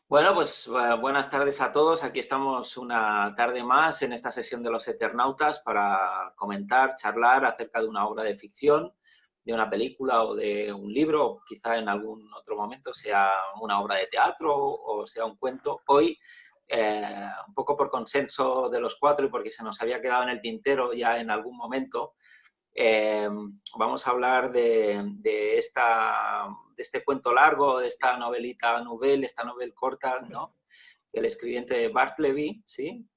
Bueno, pues buenas tardes a todos. Aquí estamos una tarde más en esta sesión de los Eternautas para comentar, charlar acerca de una obra de ficción, de una película o de un libro, o quizá en algún otro momento sea una obra de teatro o sea un cuento. Hoy, un poco por consenso de los cuatro y porque se nos había quedado en el tintero ya en algún momento, eh, vamos a hablar de este cuento largo, de esta novelita novel, esta novel corta, ¿no? El escribiente Bartleby, ¿sí?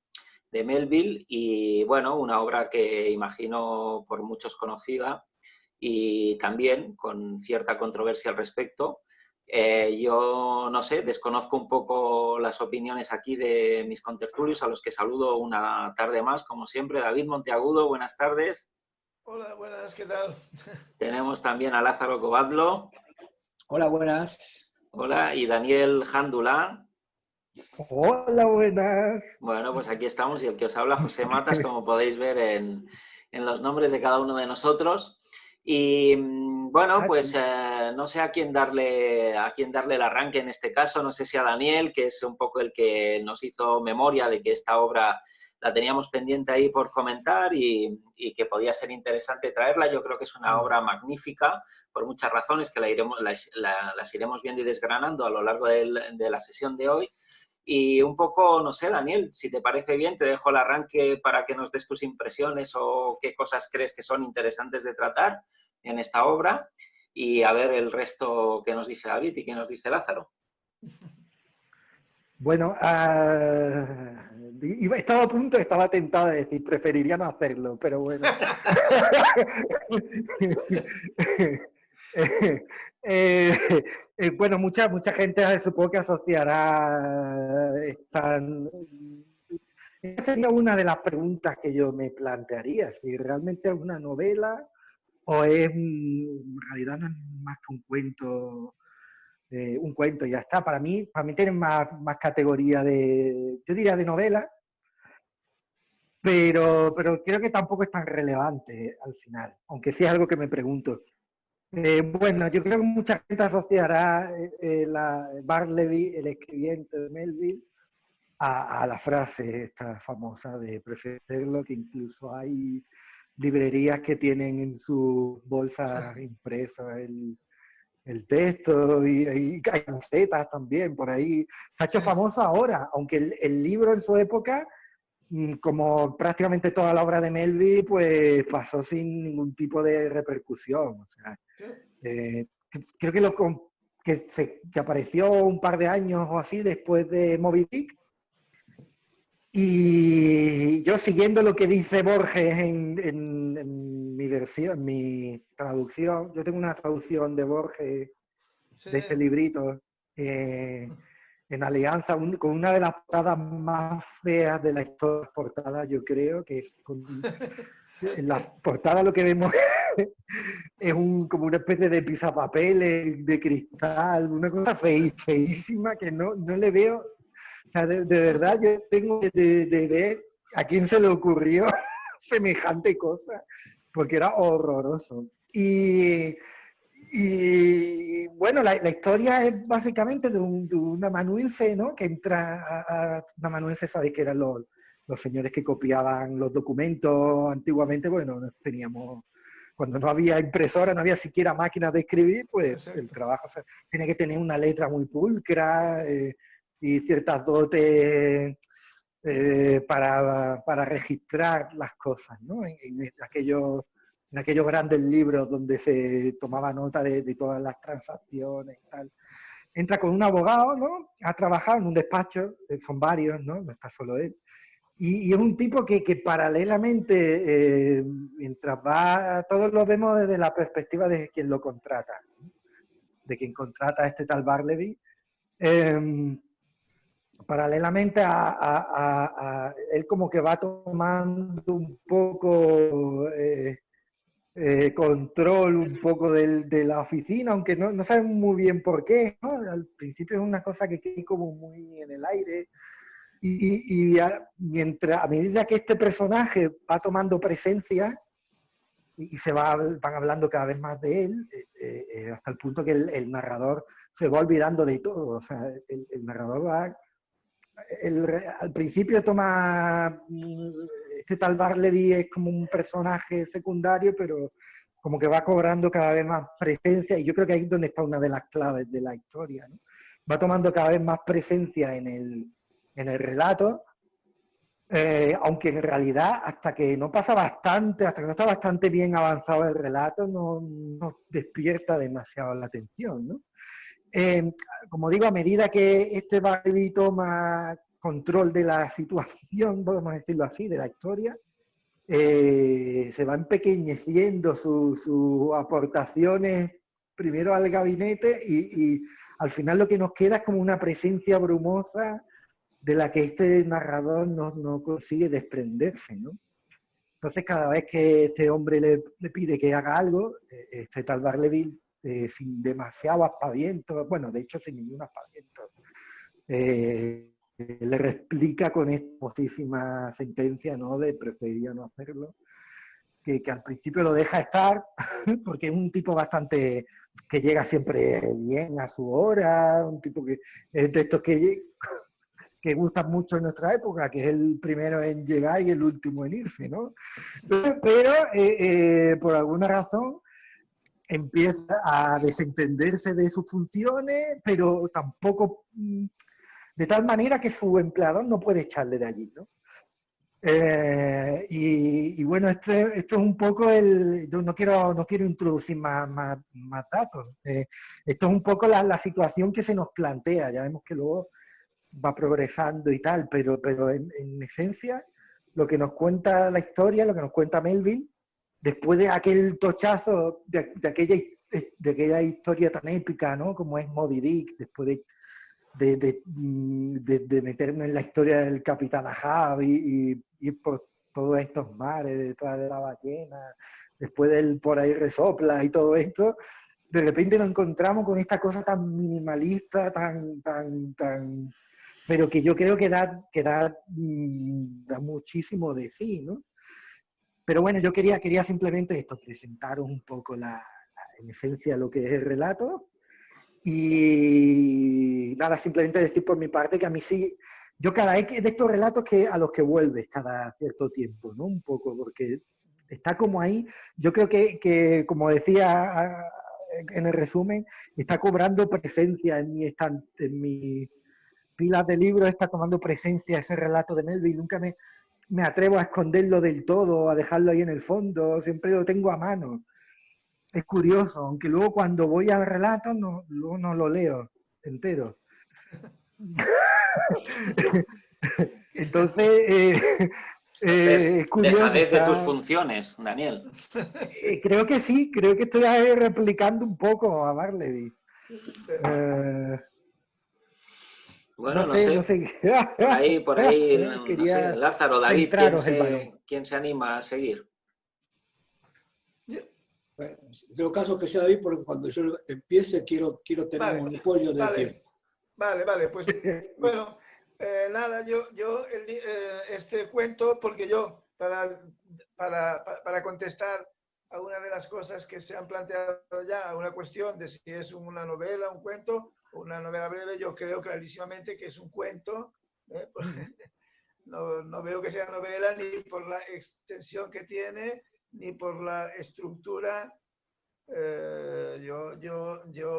De Melville, y bueno, una obra que imagino por muchos conocida y también con cierta controversia al respecto. Yo no sé, desconozco un poco las opiniones aquí de mis contertulios, a los que saludo una tarde más, como siempre. David Monteagudo, buenas tardes. Hola, buenas, ¿qué tal? Tenemos también a Lázaro Covadlo. Hola, buenas. Hola, y Daniel Jándula. Hola, buenas. Bueno, pues aquí estamos y el que os habla, José Matas, como podéis ver en los nombres de cada uno de nosotros. Y bueno, pues Sí. no sé a quién darle el arranque en este caso, no sé si a Daniel, que es un poco el que nos hizo memoria de que esta obra la teníamos pendiente ahí por comentar y que podía ser interesante traerla. Yo creo que es una obra magnífica por muchas razones que las iremos viendo y desgranando a lo largo de la sesión de hoy. Y un poco, no sé, Daniel, si te parece bien, te dejo el arranque para que nos des tus impresiones o qué cosas crees que son interesantes de tratar en esta obra y a ver el resto que nos dice David y que nos dice Lázaro. Bueno, estaba a punto, estaba tentado de decir, preferiría no hacerlo, pero bueno. Bueno, mucha gente supongo que asociará esa sería una de las preguntas que yo me plantearía, si realmente es una novela o es, en realidad no es más que un cuento y ya está. Para mí tienen más categoría yo diría de novela, pero creo que tampoco es tan relevante al final, aunque sí es algo que me pregunto. Bueno, yo creo que mucha gente asociará Bartleby, el escribiente de Melville, a la frase esta famosa de preferirlo, que incluso hay librerías que tienen en sus bolsas impresos el texto y hay camisetas también por ahí. Se ha hecho famoso ahora, aunque el libro en su época, como prácticamente toda la obra de Melville, pues pasó sin ningún tipo de repercusión. O sea, creo que apareció un par de años o así después de Moby Dick. Y yo siguiendo lo que dice Borges en mi versión, en mi traducción, yo tengo una traducción de Borges Sí, de este librito, en alianza con una de las portadas más feas de la historia portada, yo creo, que es en la portada lo que vemos es como una especie de pisapapeles de cristal, una cosa feísima que no le veo. O sea, de verdad yo tengo de ver a quién se le ocurrió semejante cosa, porque era horroroso. Y bueno, la historia es básicamente de un amanuense, ¿no? Que entra un amanuense, sabéis que eran los señores que copiaban los documentos antiguamente. Bueno, no teníamos, cuando no había impresora, no había siquiera máquinas de escribir, pues el exacto. trabajo tiene que tener una letra muy pulcra y ciertas dotes para registrar las cosas, ¿no? En aquellos grandes libros donde se tomaba nota de todas las transacciones y tal. Entra con un abogado, ¿no? Ha trabajado en un despacho, son varios, ¿no? No está solo él. Y es un tipo que paralelamente, mientras va, todos lo vemos desde la perspectiva de quien lo contrata, ¿no? De quien contrata a este tal Bartleby. Paralelamente a él como que va tomando un poco control un poco de la oficina, aunque no sabemos muy bien por qué, ¿no? Al principio es una cosa que queda como muy en el aire a medida que este personaje va tomando presencia y van hablando cada vez más de él, hasta el punto que el narrador se va olvidando de todo. O sea, el narrador va... al principio toma... Este tal Barleby es como un personaje secundario, pero como que va cobrando cada vez más presencia, y yo creo que ahí es donde está una de las claves de la historia, ¿no? Va tomando cada vez más presencia en el relato, aunque en realidad hasta que no pasa bastante, hasta que no está bastante bien avanzado el relato, no despierta demasiado la atención, ¿no? Como digo, a medida que este Barleby toma control de la situación, podemos decirlo así, de la historia, se van empequeñeciendo sus aportaciones primero al gabinete y al final lo que nos queda es como una presencia brumosa de la que este narrador no consigue desprenderse, ¿no? Entonces cada vez que este hombre le pide que haga algo, este tal Barleby, sin demasiado aspaviento, bueno, de hecho sin ningún aspaviento, le replica con esta famosísima sentencia, ¿no?, de preferiría no hacerlo, que al principio lo deja estar, porque es un tipo bastante que llega siempre bien a su hora, un tipo que es de estos que gustan mucho en nuestra época, que es el primero en llegar y el último en irse, ¿no? Pero por alguna razón empieza a desentenderse de sus funciones, pero tampoco de tal manera que su empleador no puede echarle de allí, ¿no? Y bueno, esto es un poco yo no quiero introducir más datos. Esto es un poco la situación que se nos plantea. Ya vemos que luego va progresando y tal, pero en esencia lo que nos cuenta la historia, lo que nos cuenta Melville, después de aquel tochazo, de aquella historia tan épica, ¿no?, como es Moby Dick, después de meternos en la historia del Capitán Ahab y ir por todos estos mares detrás de la ballena, después del por ahí resopla y todo esto, de repente nos encontramos con esta cosa tan minimalista, tan pero que yo creo que da muchísimo de sí, ¿no? Pero bueno, yo quería simplemente esto, presentaros un poco en esencia lo que es el relato. Y nada, simplemente decir por mi parte que a mí sí, yo cada vez de estos relatos a los que vuelves cada cierto tiempo, ¿no? Un poco, porque está como ahí, yo creo que como decía en el resumen, está cobrando presencia en en mi pilas de libros, está tomando presencia ese relato de Melville. Nunca me atrevo a esconderlo del todo, a dejarlo ahí en el fondo, siempre lo tengo a mano. Es curioso, aunque luego cuando voy al relato luego no lo leo entero. Entonces, Entonces, es curioso. dejadez de tus funciones, Daniel. Creo que sí, creo que estoy ahí replicando un poco a Barleby. Bueno, no No sé, sé. por ahí, no sé, Quería Lázaro, David, centraros el balón. ¿quién se anima a seguir? Bueno, en todo caso que sea David, porque cuando yo empiece quiero tener Vale, un monopolio del tiempo. vale, pues bueno, nada, este cuento, porque yo, para contestar a una de las cosas que se han planteado ya, a una cuestión de si es una novela, un cuento o una novela breve, yo creo clarísimamente que es un cuento, no veo que sea novela ni por la extensión que tiene, ni por la estructura. Yo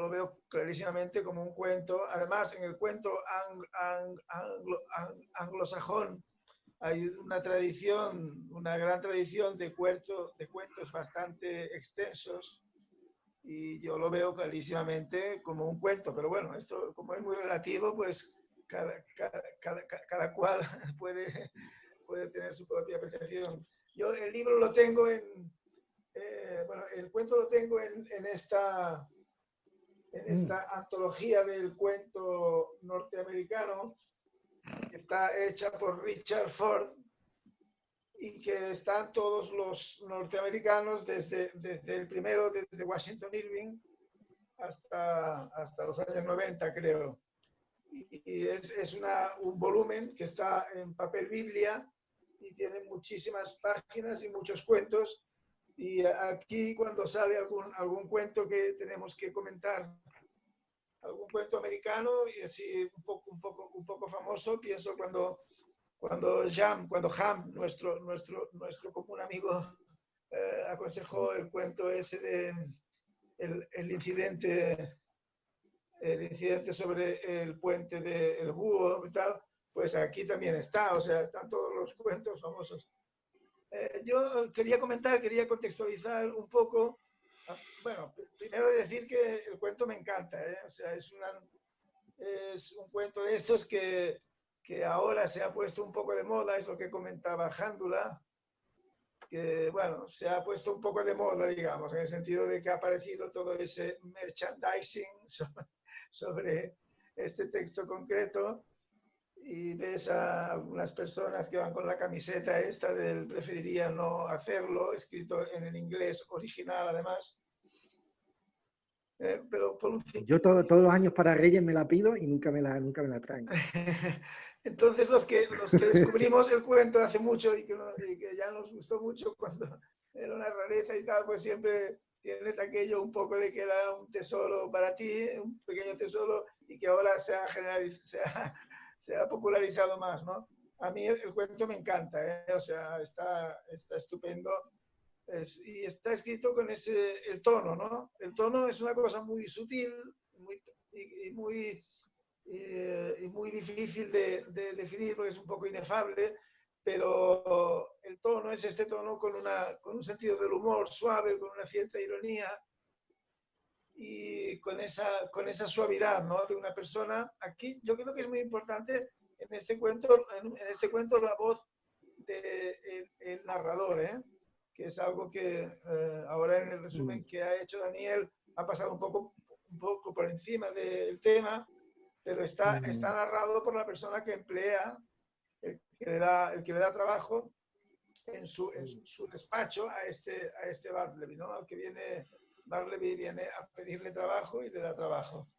lo veo clarísimamente como un cuento. Además, en el cuento anglosajón hay una tradición, una gran tradición de cuentos bastante extensos, y yo lo veo clarísimamente como un cuento. Pero bueno, esto como es muy relativo, pues cada cual puede tener su propia percepción. Yo el libro lo tengo bueno, el cuento lo tengo en esta antología del cuento norteamericano, que está hecha por Richard Ford, y que están todos los norteamericanos desde el primero, desde Washington Irving hasta los años 90, creo. Y es un volumen que está en papel Biblia y tiene muchísimas páginas y muchos cuentos. Y aquí, cuando sale algún cuento que tenemos que comentar algún cuento americano y así un poco famoso. Pienso cuando Ham, nuestro común amigo, aconsejó el cuento ese de el incidente sobre el puente del búho y tal, pues aquí también está, o sea, están todos los cuentos famosos. Yo quería contextualizar un poco. Bueno, primero decir que el cuento me encanta, ¿eh? O sea, es un cuento de estos que ahora se ha puesto un poco de moda, es lo que comentaba Jándula, que, bueno, se ha puesto un poco de moda, digamos, en el sentido de que ha aparecido todo ese merchandising sobre este texto concreto, y ves a algunas personas que van con la camiseta esta del preferiría no hacerlo, escrito en el inglés original además. Pero por un... Yo todos los años para Reyes me la pido y nunca me la traen. Entonces los que descubrimos el cuento hace mucho y que ya nos gustó mucho cuando era una rareza y tal, pues siempre tienes aquello un poco de que era un tesoro para ti, un pequeño tesoro, y que ahora se ha popularizado más, ¿no? A mí el cuento me encanta, ¿eh? O sea, está estupendo. Y está escrito con el tono, ¿no? El tono es una cosa muy sutil y muy difícil de definir porque es un poco inefable, pero el tono es este tono con un sentido del humor suave, con una cierta ironía y con esa suavidad, ¿no? De una persona. Aquí yo creo que es muy importante en este cuento la voz del narrador, ¿eh? Que es algo que ahora en el resumen que ha hecho Daniel ha pasado un poco por encima del tema, pero está narrado por la persona que emplea, el que le da trabajo en su despacho a este Bartleby, ¿no? Al que Bartleby viene a pedirle trabajo y le da trabajo.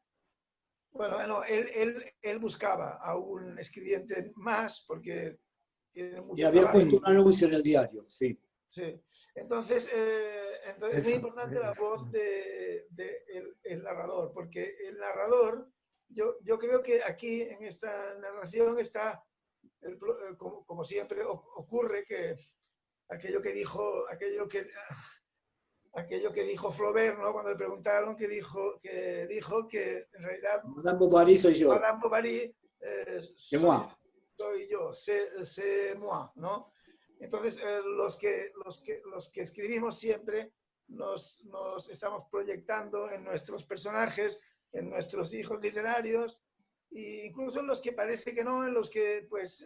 Bueno, él buscaba a un escribiente más porque tiene mucho y había trabajo. puesto un anuncio en el diario, sí. Sí, entonces es muy importante la voz del narrador, porque el narrador, yo creo que aquí en esta narración está, como siempre ocurre, que aquello que dijo Flaubert, ¿no? Cuando le preguntaron, que dijo que en realidad Madame Bovary soy yo. Madame Bovary soy yo, c'est moi, ¿no? Entonces, los que escribimos siempre nos estamos proyectando en nuestros personajes, en nuestros hijos literarios, e incluso en los que parece que no, en los que pues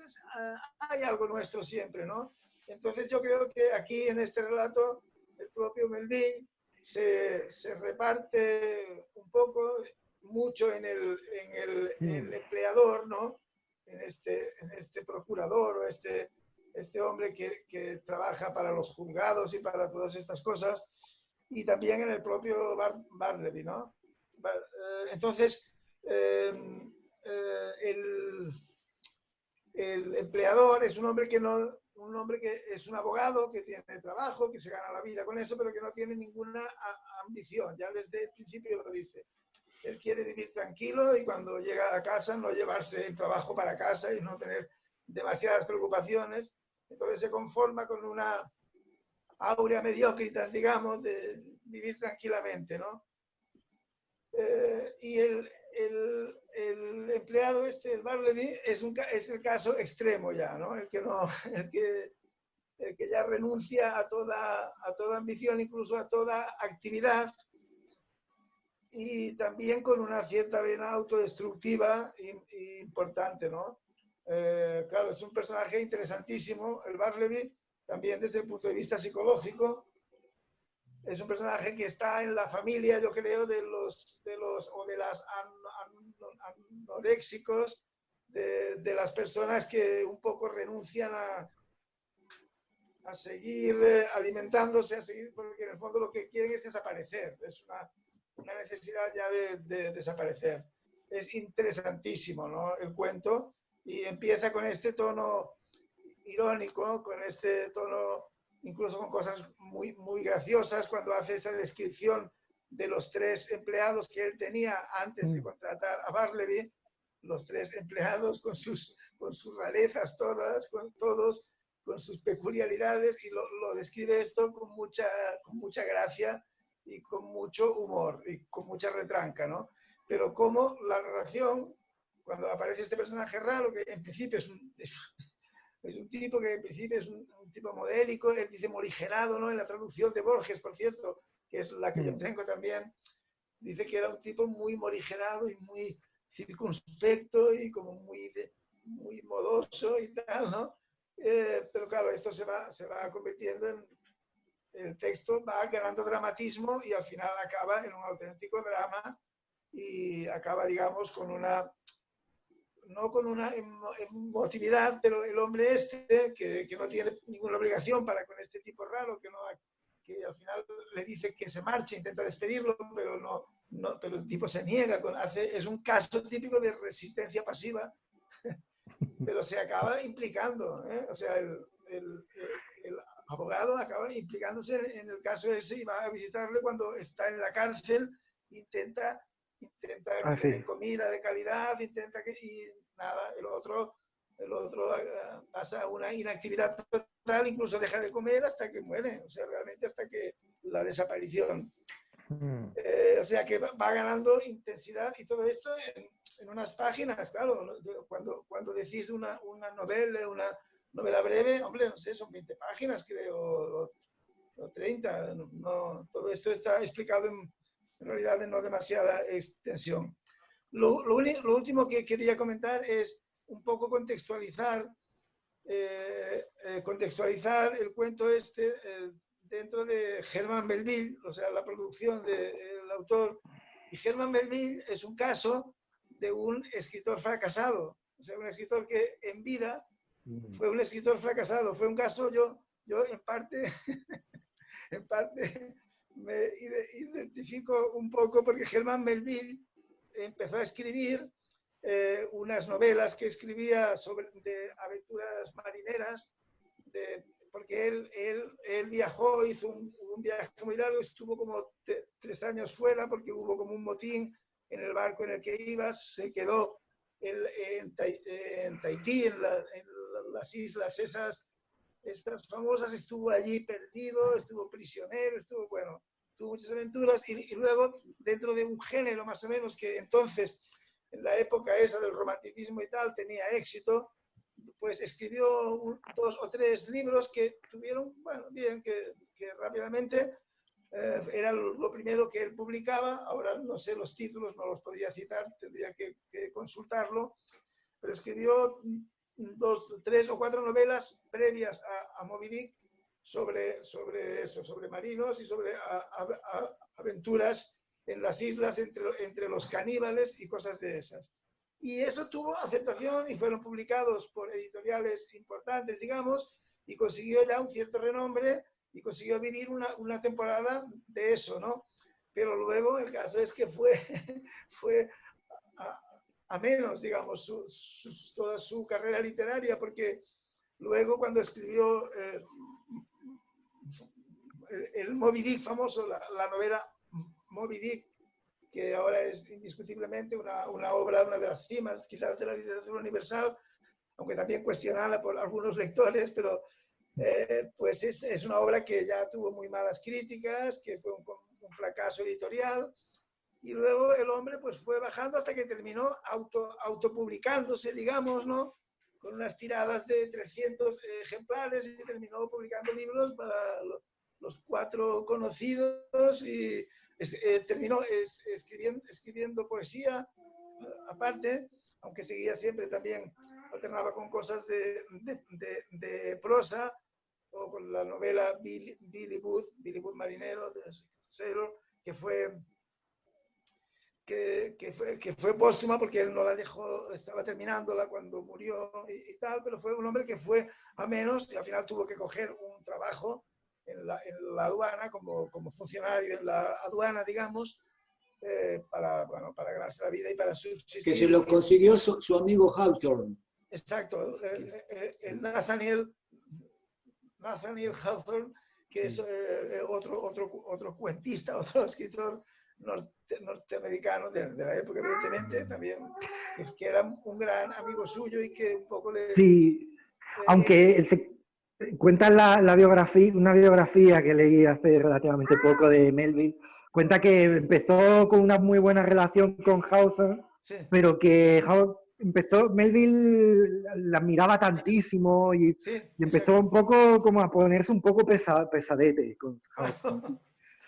hay algo nuestro siempre, ¿no? Entonces yo creo que aquí en este relato el propio Melville se reparte un poco, mucho en el empleador, ¿no? En este procurador o este hombre que trabaja para los juzgados y para todas estas cosas, y también en el propio Bartleby, ¿no? Entonces, el empleador es un hombre que es un abogado, que tiene trabajo, que se gana la vida con eso, pero que no tiene ninguna ambición, ya desde el principio lo dice. Él quiere vivir tranquilo y cuando llega a casa no llevarse el trabajo para casa y no tener demasiadas preocupaciones. Entonces se conforma con una áurea mediocritas, digamos, de vivir tranquilamente, ¿no? Y el empleado el Bartleby, es el caso extremo ya, ¿no? El que ya renuncia a toda ambición, incluso a toda actividad, y también con una cierta vena autodestructiva importante, ¿no? Claro, es un personaje interesantísimo, el Bartleby, también desde el punto de vista psicológico. Es un personaje que está en la familia, yo creo, de las anoréxicos, de las personas que un poco renuncian a seguir alimentándose, porque en el fondo lo que quieren es desaparecer. Es una necesidad ya de desaparecer. Es interesantísimo, ¿no? El cuento, y empieza con este tono irónico, con este tono, incluso con cosas muy, muy graciosas, cuando hace esa descripción de los 3 empleados que él tenía antes de contratar a Barleby, los 3 empleados con sus rarezas todas, todos con sus peculiaridades, y lo describe esto con mucha gracia y con mucho humor y con mucha retranca, ¿no? Pero como la narración, cuando aparece este personaje raro, que en principio es un tipo que en principio es un tipo modélico, él dice morigerado, ¿no? En la traducción de Borges, por cierto, que es la que yo tengo también, dice que era un tipo muy morigerado y muy circunspecto y como muy modoso y tal, ¿no? Pero claro, esto se va convirtiendo en... El texto va ganando dramatismo y al final acaba en un auténtico drama y acaba, digamos, con una... no con una emotividad, pero el hombre este, que no tiene ninguna obligación para con este tipo raro, que al final le dice que se marche, intenta despedirlo, pero pero el tipo se niega, es un caso típico de resistencia pasiva, pero se acaba implicando, ¿eh? O sea, el abogado acaba implicándose en el caso ese y va a visitarle cuando está en la cárcel, intenta tener comida de calidad, y nada, el otro pasa una inactividad total, incluso deja de comer hasta que muere, o sea, realmente hasta que la desaparición. O sea que va ganando intensidad y todo esto en unas páginas, claro, cuando decís una novela breve, hombre, no sé, son 20 páginas creo, o 30, no, todo esto está explicado en realidad en no demasiada extensión. Lo último que quería comentar es un poco contextualizar el cuento este dentro de Herman Melville, o sea, la producción del autor. Y Herman Melville es un caso de un escritor fracasado, o sea, un escritor que en vida fue un escritor fracasado. Fue un caso, yo en parte me identifico un poco porque Herman Melville empezó a escribir unas novelas que escribía de aventuras marineras, porque él viajó, hizo un viaje muy largo, estuvo como 3 años fuera porque hubo como un motín en el barco en el que iba, se quedó en Tahití, en las islas esas famosas, estuvo allí perdido, estuvo prisionero, tuvo muchas aventuras y luego dentro de un género más o menos que entonces, en la época esa del romanticismo y tal, tenía éxito, pues escribió 2 o 3 libros que tuvieron, bien, que rápidamente era lo primero que él publicaba. Ahora no sé los títulos, no los podría citar, tendría que consultarlo, pero escribió 2, 3 o 4 novelas previas a Moby Dick sobre eso, sobre marinos y sobre aventuras en las islas entre los caníbales y cosas de esas. Y eso tuvo aceptación y fueron publicados por editoriales importantes, digamos, y consiguió ya un cierto renombre y consiguió vivir una temporada de eso, ¿no? Pero luego el caso es que fue a menos, digamos, toda su carrera literaria, porque luego cuando escribió el Moby Dick famoso, la novela Moby Dick, que ahora es indiscutiblemente una obra, una de las cimas quizás de la literatura universal, aunque también cuestionada por algunos lectores, pero pues es una obra que ya tuvo muy malas críticas, que fue un fracaso editorial, y luego el hombre pues fue bajando hasta que terminó autopublicándose, digamos, ¿no? Con unas tiradas de 300 ejemplares y terminó publicando libros para los 4 conocidos y terminó escribiendo poesía aparte, aunque seguía siempre también, alternaba con cosas de prosa o con la novela Billy Wood Marinero, de Sailor, que fue póstuma porque él no la dejó, estaba terminándola cuando murió y tal, pero fue un hombre que fue a menos y al final tuvo que coger un trabajo en la aduana como funcionario en la aduana, digamos, para ganarse la vida y para subsistir. Que se lo consiguió su amigo Hawthorne. Exacto, Nathaniel Hawthorne, que es otro cuentista, otro escritor norteamericano de la época, evidentemente, también, que era un gran amigo suyo y que un poco le... Sí, aunque cuenta la biografía, una biografía que leí hace relativamente poco de Melville, cuenta que empezó con una muy buena relación con Hawthorne, sí, pero que Melville la admiraba tantísimo y sí, empezó un poco como a ponerse un poco pesadete con Hawthorne.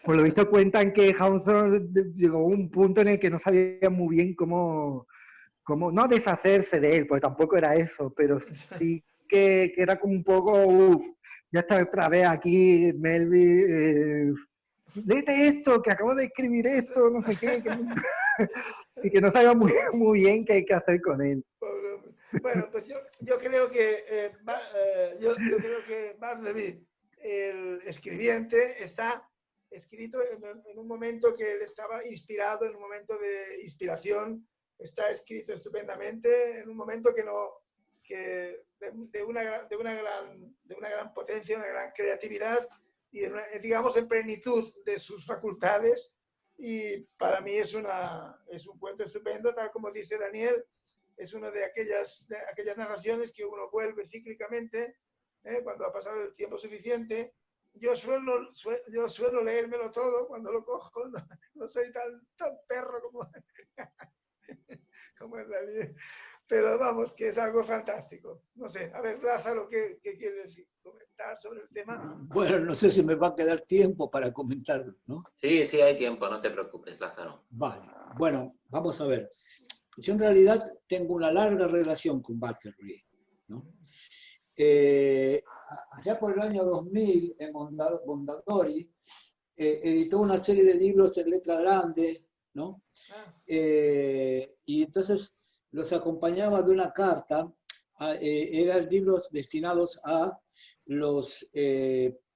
Por lo visto cuentan que Hawthorne llegó a un punto en el que no sabía muy bien cómo no deshacerse de él, porque tampoco era eso, pero sí que era como un poco, ya está otra vez aquí Melville, léete esto, que acabo de escribir esto, no sé qué, y que no sabía muy bien qué hay que hacer con él. Bueno, pues yo creo que yo creo que Bartleby, el escribiente, está escrito en un momento que él estaba inspirado, en un momento de inspiración, está escrito estupendamente, en un momento de una gran potencia, una gran creatividad y digamos en plenitud de sus facultades. Y para mí es un cuento estupendo, tal como dice Daniel. Es una de aquellas narraciones que uno vuelve cíclicamente cuando ha pasado el tiempo suficiente. Yo suelo leérmelo todo cuando lo cojo, no soy tan perro como en la vida. Pero vamos, que es algo fantástico. No sé, a ver, Lázaro, ¿qué quiere decir? ¿Comentar sobre el tema? Bueno, no sé si me va a quedar tiempo para comentarlo, ¿no? Sí, sí, hay tiempo, no te preocupes, Lázaro. Vale, bueno, vamos a ver. Yo en realidad tengo una larga relación con Bartleby, ¿no? Allá por el año 2000, en Mondadori, editó una serie de libros en letra grande, ¿no? Y entonces los acompañaba de una carta, eran libros destinados a los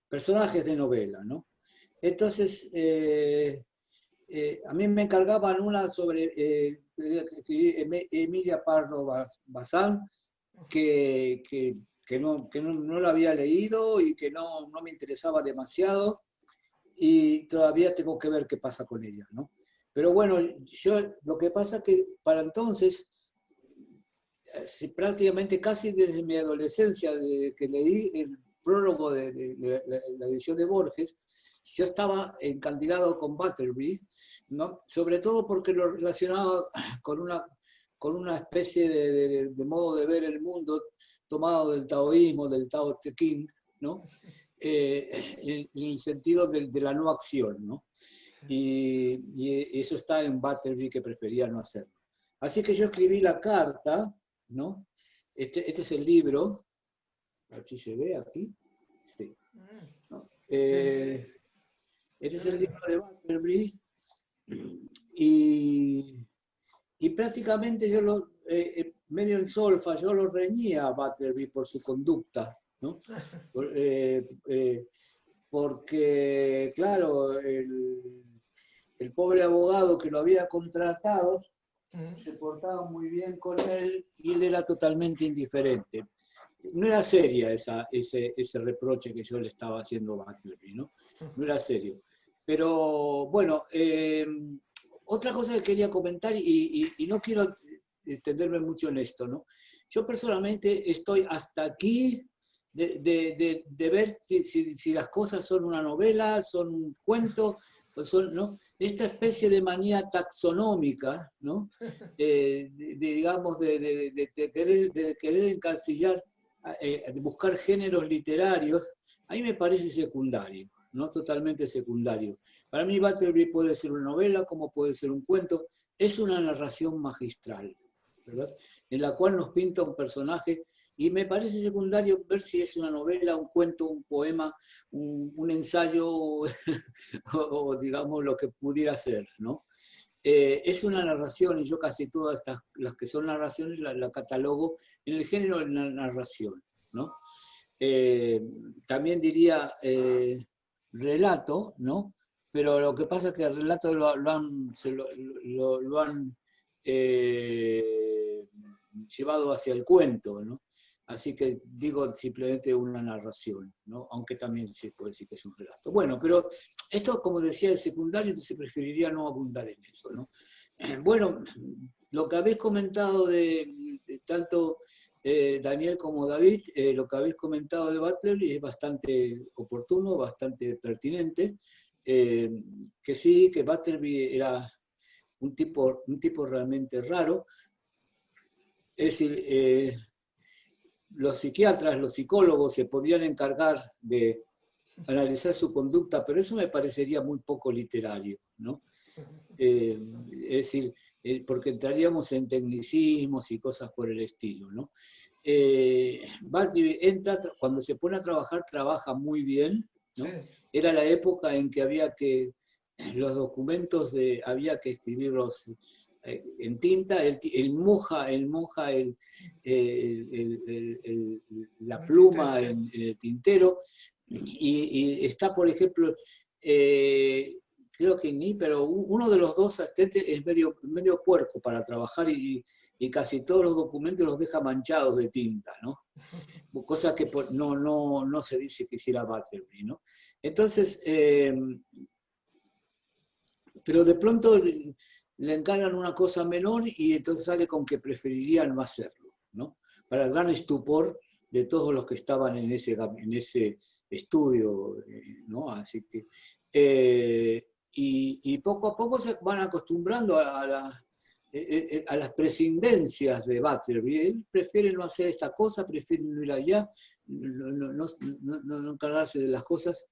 personajes de novela, ¿no? Entonces, a mí me encargaban una sobre Emilia Pardo Bazán, que no la había leído y que no me interesaba demasiado, y todavía tengo que ver qué pasa con ella, ¿no? Pero bueno, lo que pasa es que para entonces, prácticamente casi desde mi adolescencia, desde que leí el prólogo de la edición de Borges, yo estaba encandilado con Bartleby, ¿no? Sobre todo porque lo relacionaba con una especie de modo de ver el mundo tomado del taoísmo, del Tao Te Ching, ¿no? En el sentido de la no acción, ¿no? Y eso está en Bartleby, que prefería no hacerlo. Así que yo escribí la carta, ¿no? Este es el libro, a ver si se ve aquí. Sí. ¿No? Este es el libro de Bartleby y prácticamente yo medio en solfa, yo lo reñía a Bartleby por su conducta, ¿no? Porque, claro, el pobre abogado que lo había contratado se portaba muy bien con él y él era totalmente indiferente. No era seria ese reproche que yo le estaba haciendo a Bartleby, ¿no? No era serio. Pero bueno, otra cosa que quería comentar, y no quiero extenderme mucho en esto, ¿no? Yo personalmente estoy hasta aquí de ver si las cosas son una novela, son un cuento, ¿no? Esta especie de manía taxonómica, ¿no? Digamos, de querer encasillar, de buscar géneros literarios, a mí me parece secundario, ¿no? Totalmente secundario. Para mí Bartleby puede ser una novela, como puede ser un cuento, es una narración magistral, ¿verdad? En la cual nos pinta un personaje. Y me parece secundario ver si es una novela, un cuento, un poema, un ensayo, o digamos lo que pudiera ser, ¿no? Es una narración, y yo casi todas las que son narraciones la catalogo en el género de la narración, ¿no? También diría relato, ¿no? Pero lo que pasa es que el relato lo han llevado hacia el cuento, ¿no? Así que digo simplemente una narración, ¿no? Aunque también se puede decir que es un relato. Bueno, pero esto, como decía, es secundario, entonces preferiría no abundar en eso, ¿no? Bueno, lo que habéis comentado de tanto Daniel como David, lo que habéis comentado de Butler es bastante oportuno, bastante pertinente, que sí, que Butlerby era un tipo realmente raro. Es decir, los psiquiatras, los psicólogos se podrían encargar de analizar su conducta, pero eso me parecería muy poco literario, ¿no? Es decir, porque entraríamos en tecnicismos y cosas por el estilo, ¿no? Butlerby entra, cuando se pone a trabajar, trabaja muy bien, ¿no? Sí. Era la época en que había que, los documentos había que escribirlos en tinta, él moja la pluma en el tintero, y está, por ejemplo, creo que pero uno de los dos asistentes es medio puerco para trabajar y casi todos los documentos los deja manchados de tinta, ¿no? Cosa que no se dice que hiciera Butlerby, ¿no? Entonces, pero de pronto le encargan una cosa menor y entonces sale con que preferirían no hacerlo, ¿no? Para el gran estupor de todos los que estaban en ese estudio, ¿no? Así que, y poco a poco se van acostumbrando a las prescindencias de Butlerby. Él prefiere no hacer esta cosa, prefiere no ir allá, no encargarse de las cosas.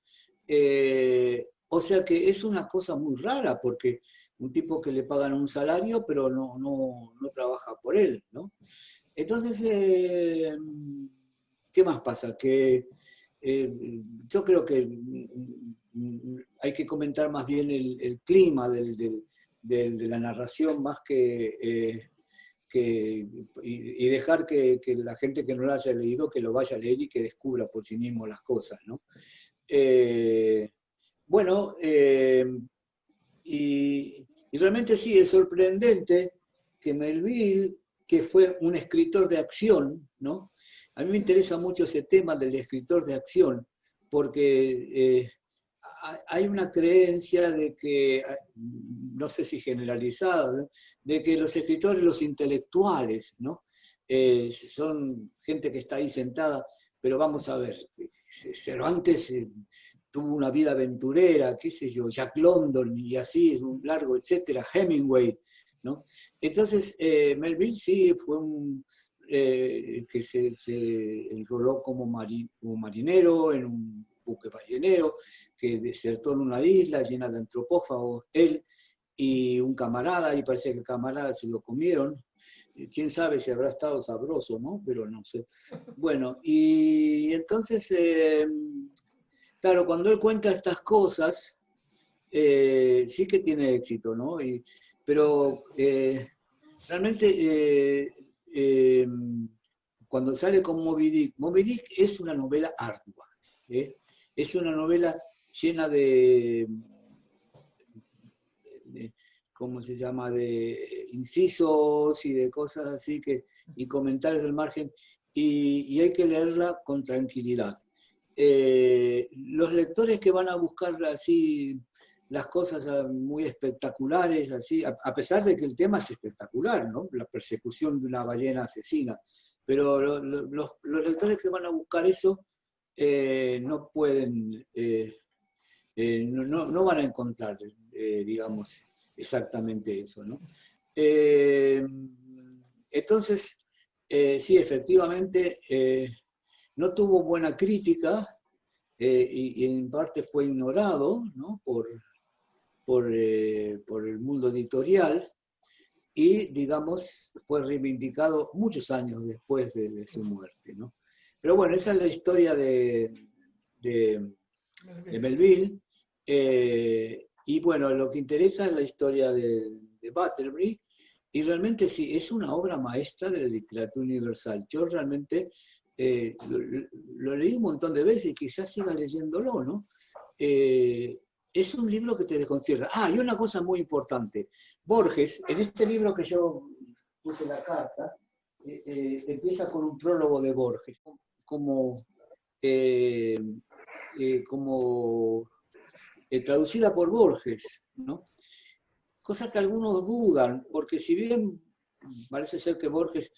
O sea que es una cosa muy rara, porque un tipo que le pagan un salario, pero no trabaja por él, ¿no? Entonces, ¿qué más pasa? Que yo creo que hay que comentar más bien el clima de la narración, más que y dejar que la gente que no lo haya leído, que lo vaya a leer y que descubra por sí mismo las cosas, ¿no? Bueno, y realmente sí, es sorprendente que Melville, que fue un escritor de acción, ¿no? A mí me interesa mucho ese tema del escritor de acción, porque hay una creencia de que, no sé si generalizada, ¿no? De que los escritores, los intelectuales, ¿no? Son gente que está ahí sentada, pero vamos a ver, Cervantes tuvo una vida aventurera, qué sé yo, Jack London y así, es un largo, etcétera, Hemingway, ¿no? Entonces, Melville sí fue que se enroló como marinero en un buque ballenero, que desertó en una isla llena de antropófagos, él y un camarada, y parece que el camarada se lo comieron. Quién sabe si habrá estado sabroso, ¿no? Pero no sé. Bueno, y entonces, claro, cuando él cuenta estas cosas, sí que tiene éxito, ¿no? Pero realmente cuando sale con Moby Dick es una novela ardua, es una novela llena de ¿cómo se llama?, de incisos y de cosas así, y comentarios del margen, y hay que leerla con tranquilidad. Los lectores que van a buscar así las cosas muy espectaculares, así, a pesar de que el tema es espectacular, ¿no? La persecución de una ballena asesina, pero los lectores que van a buscar eso no pueden, no van a encontrar, digamos, exactamente eso, ¿no? Entonces, sí, efectivamente, no tuvo buena crítica y en parte fue ignorado, ¿no? por el mundo editorial y, digamos, fue reivindicado muchos años después de su muerte, ¿no? Pero bueno, esa es la historia de Melville. Y bueno, lo que interesa es la historia de Butlerby, y realmente sí, es una obra maestra de la literatura universal. Yo realmente lo leí un montón de veces y quizás siga leyéndolo, ¿no? Es un libro que te desconcierta. Ah, y una cosa muy importante. Borges, en este libro que yo puse la carta, empieza con un prólogo de Borges, traducida por Borges, ¿no? Cosa que algunos dudan, porque si bien parece ser que Borges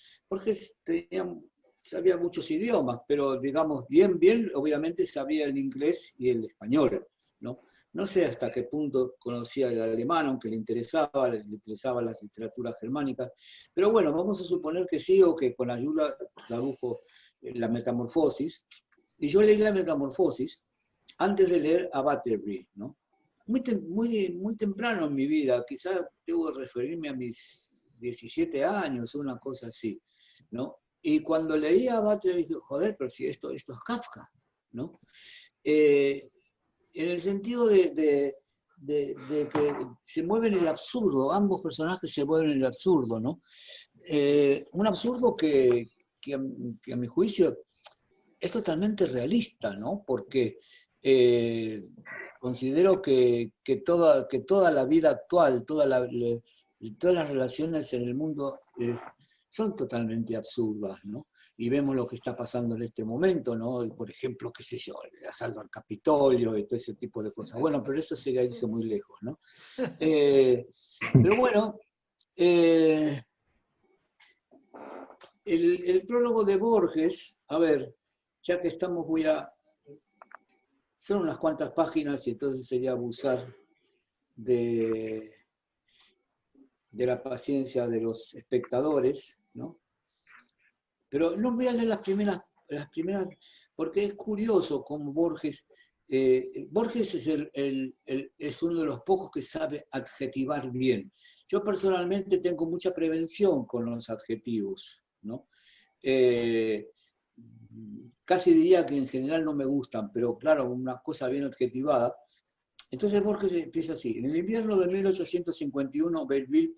sabía muchos idiomas, pero digamos, bien, obviamente sabía el inglés y el español, ¿no? No sé hasta qué punto conocía el alemán, aunque le interesaba las literaturas germánicas, pero bueno, vamos a suponer que sí, o que con ayuda tradujo la Metamorfosis, y yo leí la Metamorfosis antes de leer a Butterby, ¿no? Muy temprano en mi vida, quizás debo referirme a mis 17 años, una cosa así, ¿no? Y cuando leía a Butterby dije, joder, pero si esto es Kafka, ¿no? En el sentido de que se mueven en el absurdo, ambos personajes se mueven en el absurdo, ¿no? Un absurdo que a mi juicio es totalmente realista, ¿no? Porque considero que toda la vida actual, todas las relaciones en el mundo son totalmente absurdas, ¿no? Y vemos lo que está pasando en este momento, ¿no? Por ejemplo, qué sé yo, el asalto al Capitolio y todo ese tipo de cosas. Bueno, pero eso sería irse muy lejos, ¿no? Pero bueno, el prólogo de Borges, a ver, ya que estamos, son unas cuantas páginas y entonces sería abusar de la paciencia de los espectadores, ¿no? Pero no voy a leer las primeras, porque es curioso cómo Borges es uno de los pocos que sabe adjetivar bien. Yo personalmente tengo mucha prevención con los adjetivos, ¿no? Casi diría que en general no me gustan, pero claro, una cosa bien adjetivada. Entonces Borges empieza así: en el invierno de 1851, Melville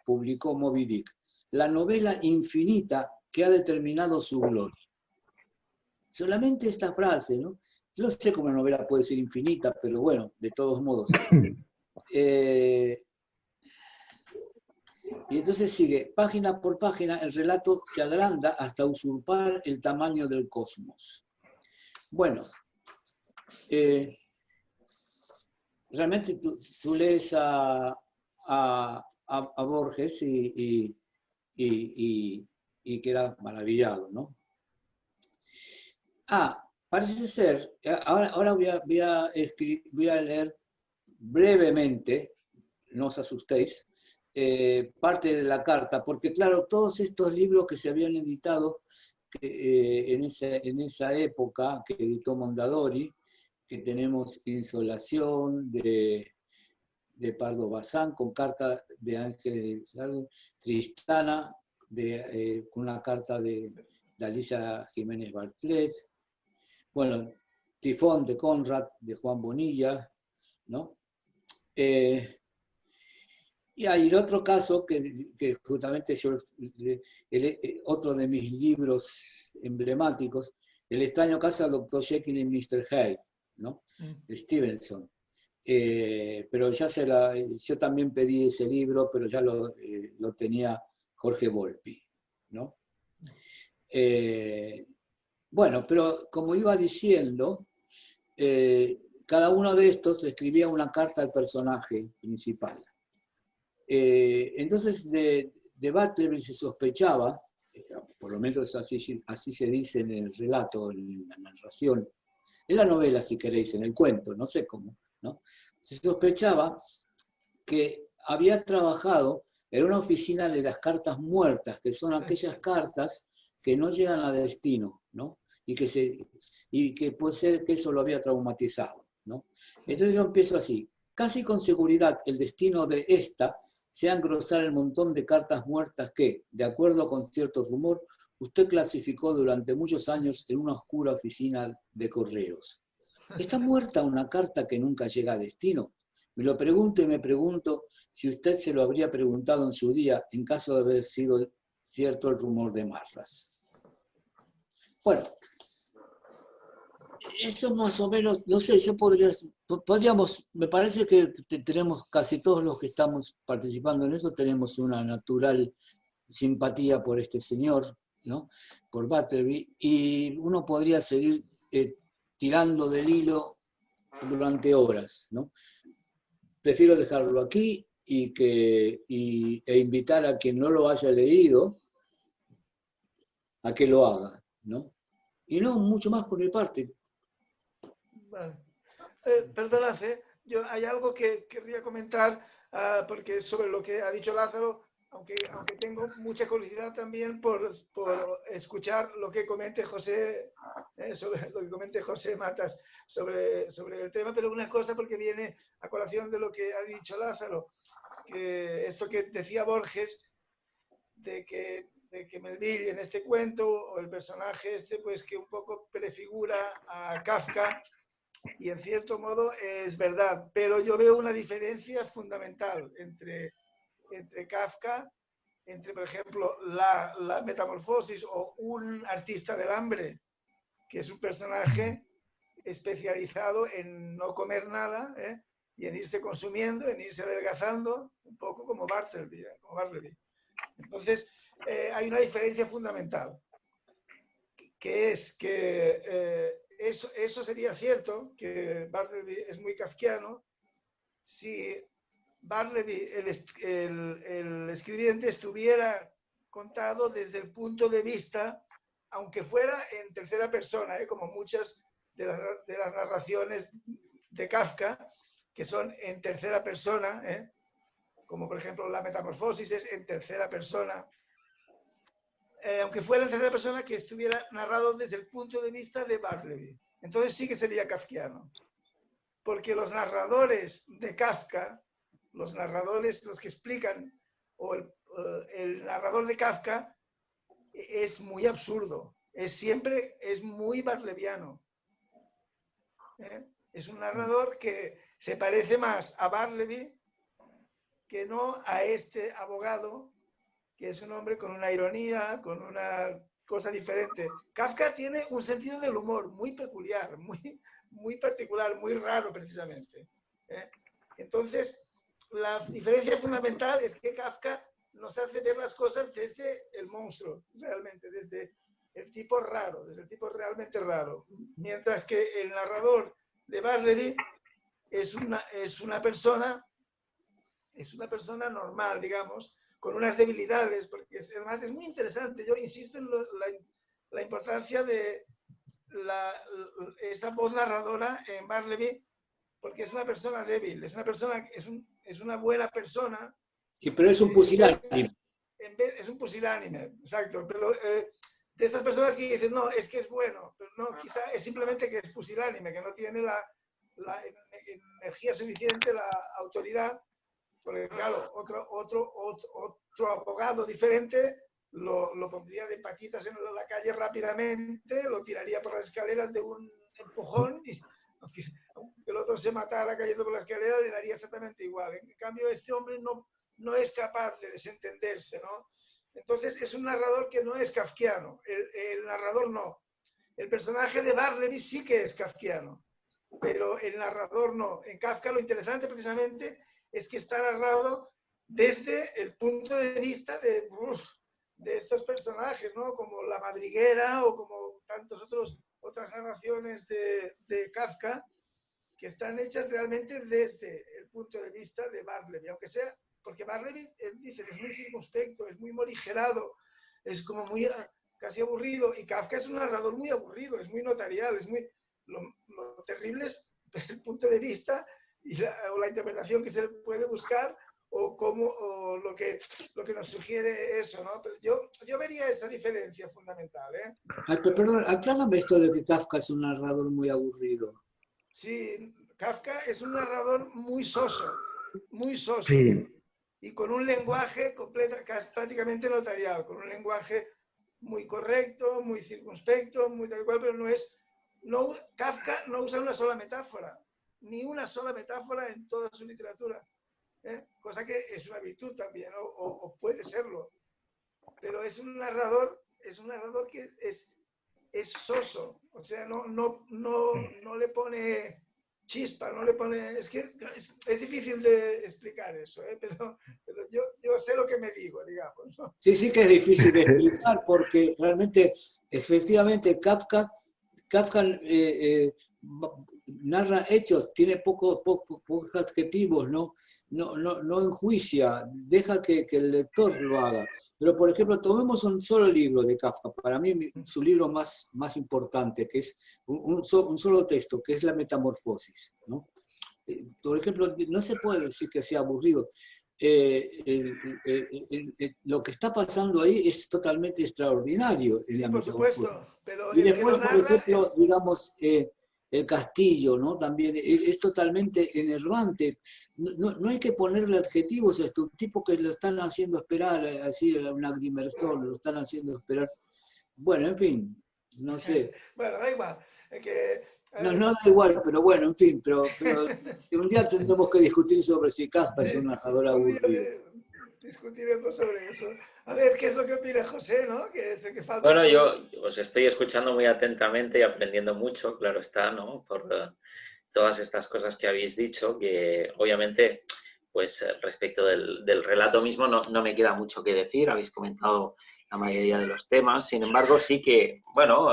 publicó Moby Dick, la novela infinita que ha determinado su gloria. Solamente esta frase, ¿no? Yo no sé cómo una novela puede ser infinita, pero bueno, de todos modos. Y entonces sigue, página por página, el relato se agranda hasta usurpar el tamaño del cosmos. Bueno, realmente tú lees a Borges y quedas maravillado, ¿no? Parece ser, ahora voy a leer brevemente, no os asustéis, parte de la carta, porque claro, todos estos libros que se habían editado en esa época, que editó Mondadori, que tenemos Insolación de Pardo Bazán, con carta de Ángeles de Tristana, con una carta de Alicia Jiménez Bartlett, bueno, Tifón de Conrad, de Juan Bonilla, ¿no? Y hay otro caso que justamente otro de mis libros emblemáticos, El extraño caso del Dr. Jekyll y Mr. Hyde, ¿no? De Stevenson. Pero yo también pedí ese libro, pero ya lo tenía Jorge Volpi, ¿no? Bueno, pero como iba diciendo, cada uno de estos le escribía una carta al personaje principal. Entonces de Butler se sospechaba, por lo menos así se dice en el relato, en la narración, en la novela si queréis, en el cuento, no sé cómo, ¿no? Se sospechaba que había trabajado en una oficina de las cartas muertas, que son aquellas cartas que no llegan a destino, ¿no? Y que puede ser que eso lo había traumatizado, ¿no? Entonces yo empiezo así: casi con seguridad el destino de esta sea engrosar el montón de cartas muertas que, de acuerdo con cierto rumor, usted clasificó durante muchos años en una oscura oficina de correos. ¿Está muerta una carta que nunca llega a destino? Me lo pregunto y me pregunto si usted se lo habría preguntado en su día en caso de haber sido cierto el rumor de Marras. Bueno, eso más o menos, no sé, podríamos, me parece que tenemos, casi todos los que estamos participando en eso, tenemos una natural simpatía por este señor, ¿no? Por Bartleby, y uno podría seguir tirando del hilo durante horas, ¿no? Prefiero dejarlo aquí e invitar a quien no lo haya leído a que lo haga, ¿no? Y no mucho más por mi parte. Vale. Perdonad, hay algo que querría comentar, porque sobre lo que ha dicho Lázaro, aunque tengo mucha curiosidad también por escuchar lo que comente José, sobre lo que comente José Matas sobre el tema, pero una cosa porque viene a colación de lo que ha dicho Lázaro, que esto que decía Borges, de que Melville en este cuento, o el personaje este, pues que un poco prefigura a Kafka, y en cierto modo es verdad, pero yo veo una diferencia fundamental entre Kafka, entre, por ejemplo, la Metamorfosis o Un artista del hambre, que es un personaje especializado en no comer nada, y en irse consumiendo, en irse adelgazando, un poco como Bartleby. Entonces, hay una diferencia fundamental, que es que eso sería cierto, que Bartleby es muy kafkiano, si Bartleby, el escribiente, estuviera contado desde el punto de vista, aunque fuera en tercera persona, como muchas de las narraciones de Kafka, que son en tercera persona, como por ejemplo La Metamorfosis es en tercera persona, aunque fuera en tercera persona, que estuviera narrado desde el punto de vista de Bartleby. Entonces sí que sería kafkiano. Porque los narradores de Kafka, los narradores, los que explican, o el narrador de Kafka, es muy absurdo. Siempre es muy bartlebiano. Es un narrador que se parece más a Bartleby que no a este abogado, que es un hombre con una ironía, con una cosa diferente. Kafka tiene un sentido del humor muy peculiar, muy particular, muy raro precisamente. Entonces, la diferencia fundamental es que Kafka nos hace ver las cosas desde el monstruo, realmente, desde el tipo raro, desde el tipo realmente raro. Mientras que el narrador de Bartleby es una persona normal, digamos, con unas debilidades, porque además es muy interesante. Yo insisto en la importancia de esa voz narradora en Bartleby, porque es una persona débil, es una buena persona. Pero es un pusilánime. Es un pusilánime, exacto. Pero de estas personas que dicen, no, es que es bueno, pero no, quizá es simplemente que es pusilánime, que no tiene la energía suficiente, la autoridad. Porque claro, otro abogado diferente lo pondría de patitas en la calle rápidamente, lo tiraría por las escaleras de un empujón, y aunque el otro se matara cayendo por la escalera, le daría exactamente igual. En cambio, este hombre no es capaz de desentenderse, ¿no? Entonces es un narrador que no es kafkiano, el narrador no. El personaje de Bartleby sí que es kafkiano, pero el narrador no. En Kafka lo interesante precisamente es que está narrado desde el punto de vista de estos personajes, ¿no? Como La Madriguera o como tantas otras narraciones de Kafka, que están hechas realmente desde el punto de vista de Bartleby, aunque sea, porque Bartleby, él dice, es muy circunspecto, es muy morigerado, es como muy casi aburrido, y Kafka es un narrador muy aburrido, es muy notarial, es muy... Lo terrible es el punto de vista o la interpretación que se puede buscar, o lo que nos sugiere eso, ¿no? Pero yo vería esa diferencia fundamental, Ay, pero perdón, aclárame esto de que Kafka es un narrador muy aburrido. Sí, Kafka es un narrador muy soso, Sí. y con un lenguaje prácticamente notarial, con un lenguaje muy correcto, muy circunspecto, muy tal cual, pero Kafka no usa una sola metáfora, ni una sola metáfora en toda su literatura, cosa que es una virtud también, o puede serlo, pero es un narrador que es soso, o sea, no le pone chispa, no le pone... Es que es difícil de explicar eso, pero yo sé lo que me digo, digamos, ¿no? Sí, sí que es difícil de explicar porque realmente, efectivamente, Kafka narra hechos, tiene pocos adjetivos, no enjuicia, deja que el lector lo haga. Pero, por ejemplo, tomemos un solo libro de Kafka, para mí su libro más importante, que es un solo texto, que es La Metamorfosis, ¿no? Por ejemplo, no se puede decir que sea aburrido. Lo que está pasando ahí es totalmente extraordinario en Sí, La por Metamorfosis. supuesto, pero Y el que lo después, por narra... ejemplo, digamos, el castillo, ¿no? También es totalmente enervante. No hay que ponerle adjetivos a esto. Tipo que lo están haciendo esperar, así, un agrimensor, lo están haciendo esperar. Bueno, en fin, no sé. Bueno, da igual. Es que, No da igual, pero bueno, en fin, pero un día tendremos que discutir sobre si Kafka es sí, un narrador un día aburrido. discutiremos sobre eso. A ver, ¿qué es lo que opina José, no? Que es el que falta Bueno, por... yo os estoy escuchando muy atentamente y aprendiendo mucho, claro está, ¿no? Por todas estas cosas que habéis dicho, que obviamente, pues respecto del relato mismo no me queda mucho que decir, habéis comentado la mayoría de los temas, sin embargo sí que, bueno,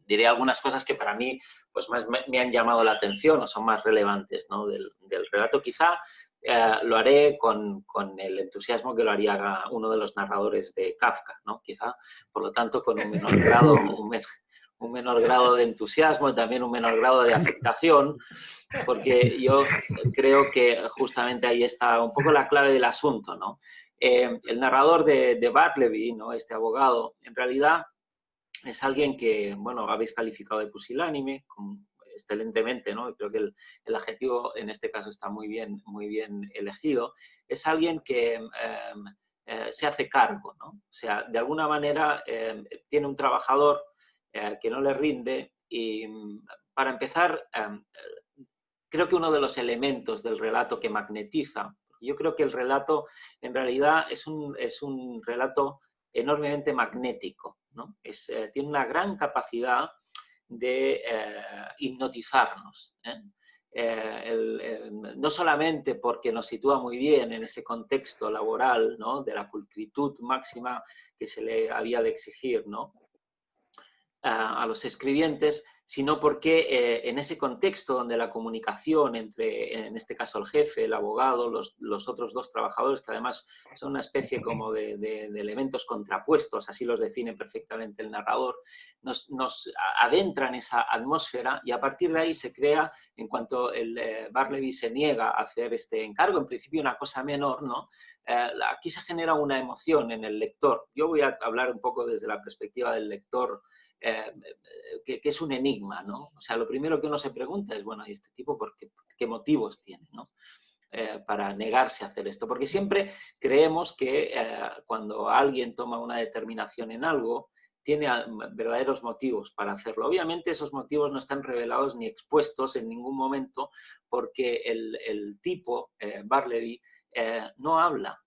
diré algunas cosas que para mí pues más me han llamado la atención o son más relevantes, ¿no? del relato. Quizá lo haré con el entusiasmo que lo haría uno de los narradores de Kafka, ¿no? Quizá, por lo tanto, con un menor grado, un menor grado de entusiasmo y también un menor grado de afectación, porque yo creo que justamente ahí está un poco la clave del asunto, ¿no? El narrador de Bartleby, ¿no? Este abogado, en realidad es alguien que, bueno, habéis calificado de pusilánime, excelentemente, ¿no? Creo que el adjetivo en este caso está muy bien elegido. Es alguien que se hace cargo, ¿no? O sea, de alguna manera tiene un trabajador que no le rinde y, para empezar, creo que uno de los elementos del relato que magnetiza, yo creo que el relato en realidad es un relato enormemente magnético, ¿no? Tiene una gran capacidad de hipnotizarnos, no solamente porque nos sitúa muy bien en ese contexto laboral, ¿no? De la pulcritud máxima que se le había de exigir, ¿no? A los escribientes, sino porque en ese contexto donde la comunicación entre, en este caso, el jefe, el abogado, los otros dos trabajadores, que además son una especie como de elementos contrapuestos, así los define perfectamente el narrador, nos adentra en esa atmósfera y a partir de ahí se crea, en cuanto Bartleby se niega a hacer este encargo, en principio una cosa menor, ¿no? Aquí se genera una emoción en el lector. Yo voy a hablar un poco desde la perspectiva del lector, que es un enigma, ¿no? O sea, lo primero que uno se pregunta es, bueno, ¿y este tipo qué motivos tiene, ¿no? Para negarse a hacer esto? Porque siempre creemos que cuando alguien toma una determinación en algo, tiene verdaderos motivos para hacerlo. Obviamente esos motivos no están revelados ni expuestos en ningún momento porque el tipo, Bartleby, no habla.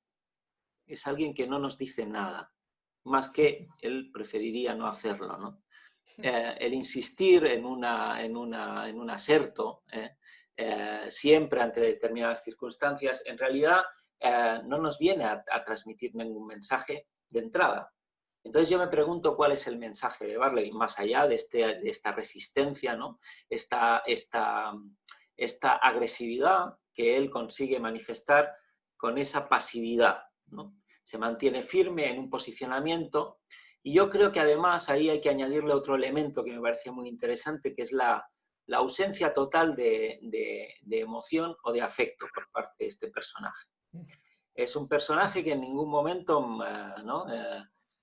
Es alguien que no nos dice nada, más que él preferiría no hacerlo, ¿no? El insistir en un aserto siempre ante determinadas circunstancias, en realidad no nos viene a transmitir ningún mensaje de entrada. Entonces yo me pregunto cuál es el mensaje de Bartleby, más allá de esta resistencia, ¿no? esta agresividad que él consigue manifestar con esa pasividad, ¿no? Se mantiene firme en un posicionamiento. Y yo creo que además ahí hay que añadirle otro elemento que me parece muy interesante, que es la ausencia total de emoción o de afecto por parte de este personaje. Es un personaje que en ningún momento, ¿no?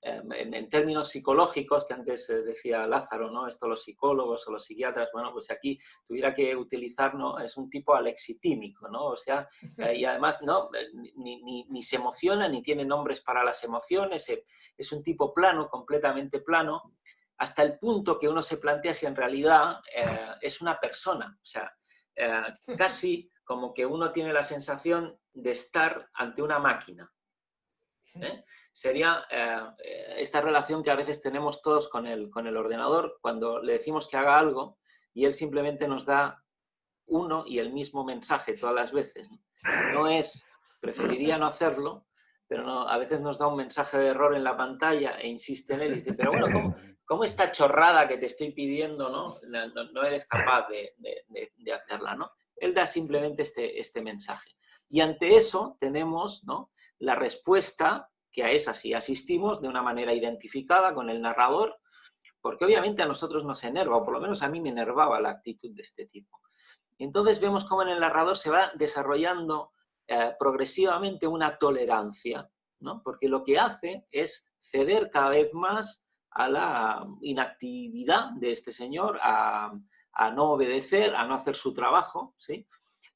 En términos psicológicos, que antes decía Lázaro, ¿no? Esto los psicólogos o los psiquiatras, bueno, pues aquí tuviera que utilizar, ¿no? Es un tipo alexitímico, ¿no? O sea, y además, ¿no? Ni se emociona, ni tiene nombres para las emociones, es un tipo plano, completamente plano, hasta el punto que uno se plantea si en realidad es una persona, o sea, casi como que uno tiene la sensación de estar ante una máquina. Sería esta relación que a veces tenemos todos con el ordenador, cuando le decimos que haga algo y él simplemente nos da uno y el mismo mensaje todas las veces. No es, preferiría no hacerlo, pero no, a veces nos da un mensaje de error en la pantalla e insiste en él y dice, pero bueno, ¿cómo esta chorrada que te estoy pidiendo, no eres capaz de hacerla, ¿no? Él da simplemente este mensaje. Y ante eso tenemos, ¿no?, la respuesta, que a esa sí asistimos de una manera identificada con el narrador, porque obviamente a nosotros nos enerva, o por lo menos a mí me enervaba la actitud de este tipo. Y entonces vemos cómo en el narrador se va desarrollando progresivamente una tolerancia, ¿no? Porque lo que hace es ceder cada vez más a la inactividad de este señor, a no obedecer, a no hacer su trabajo, ¿sí?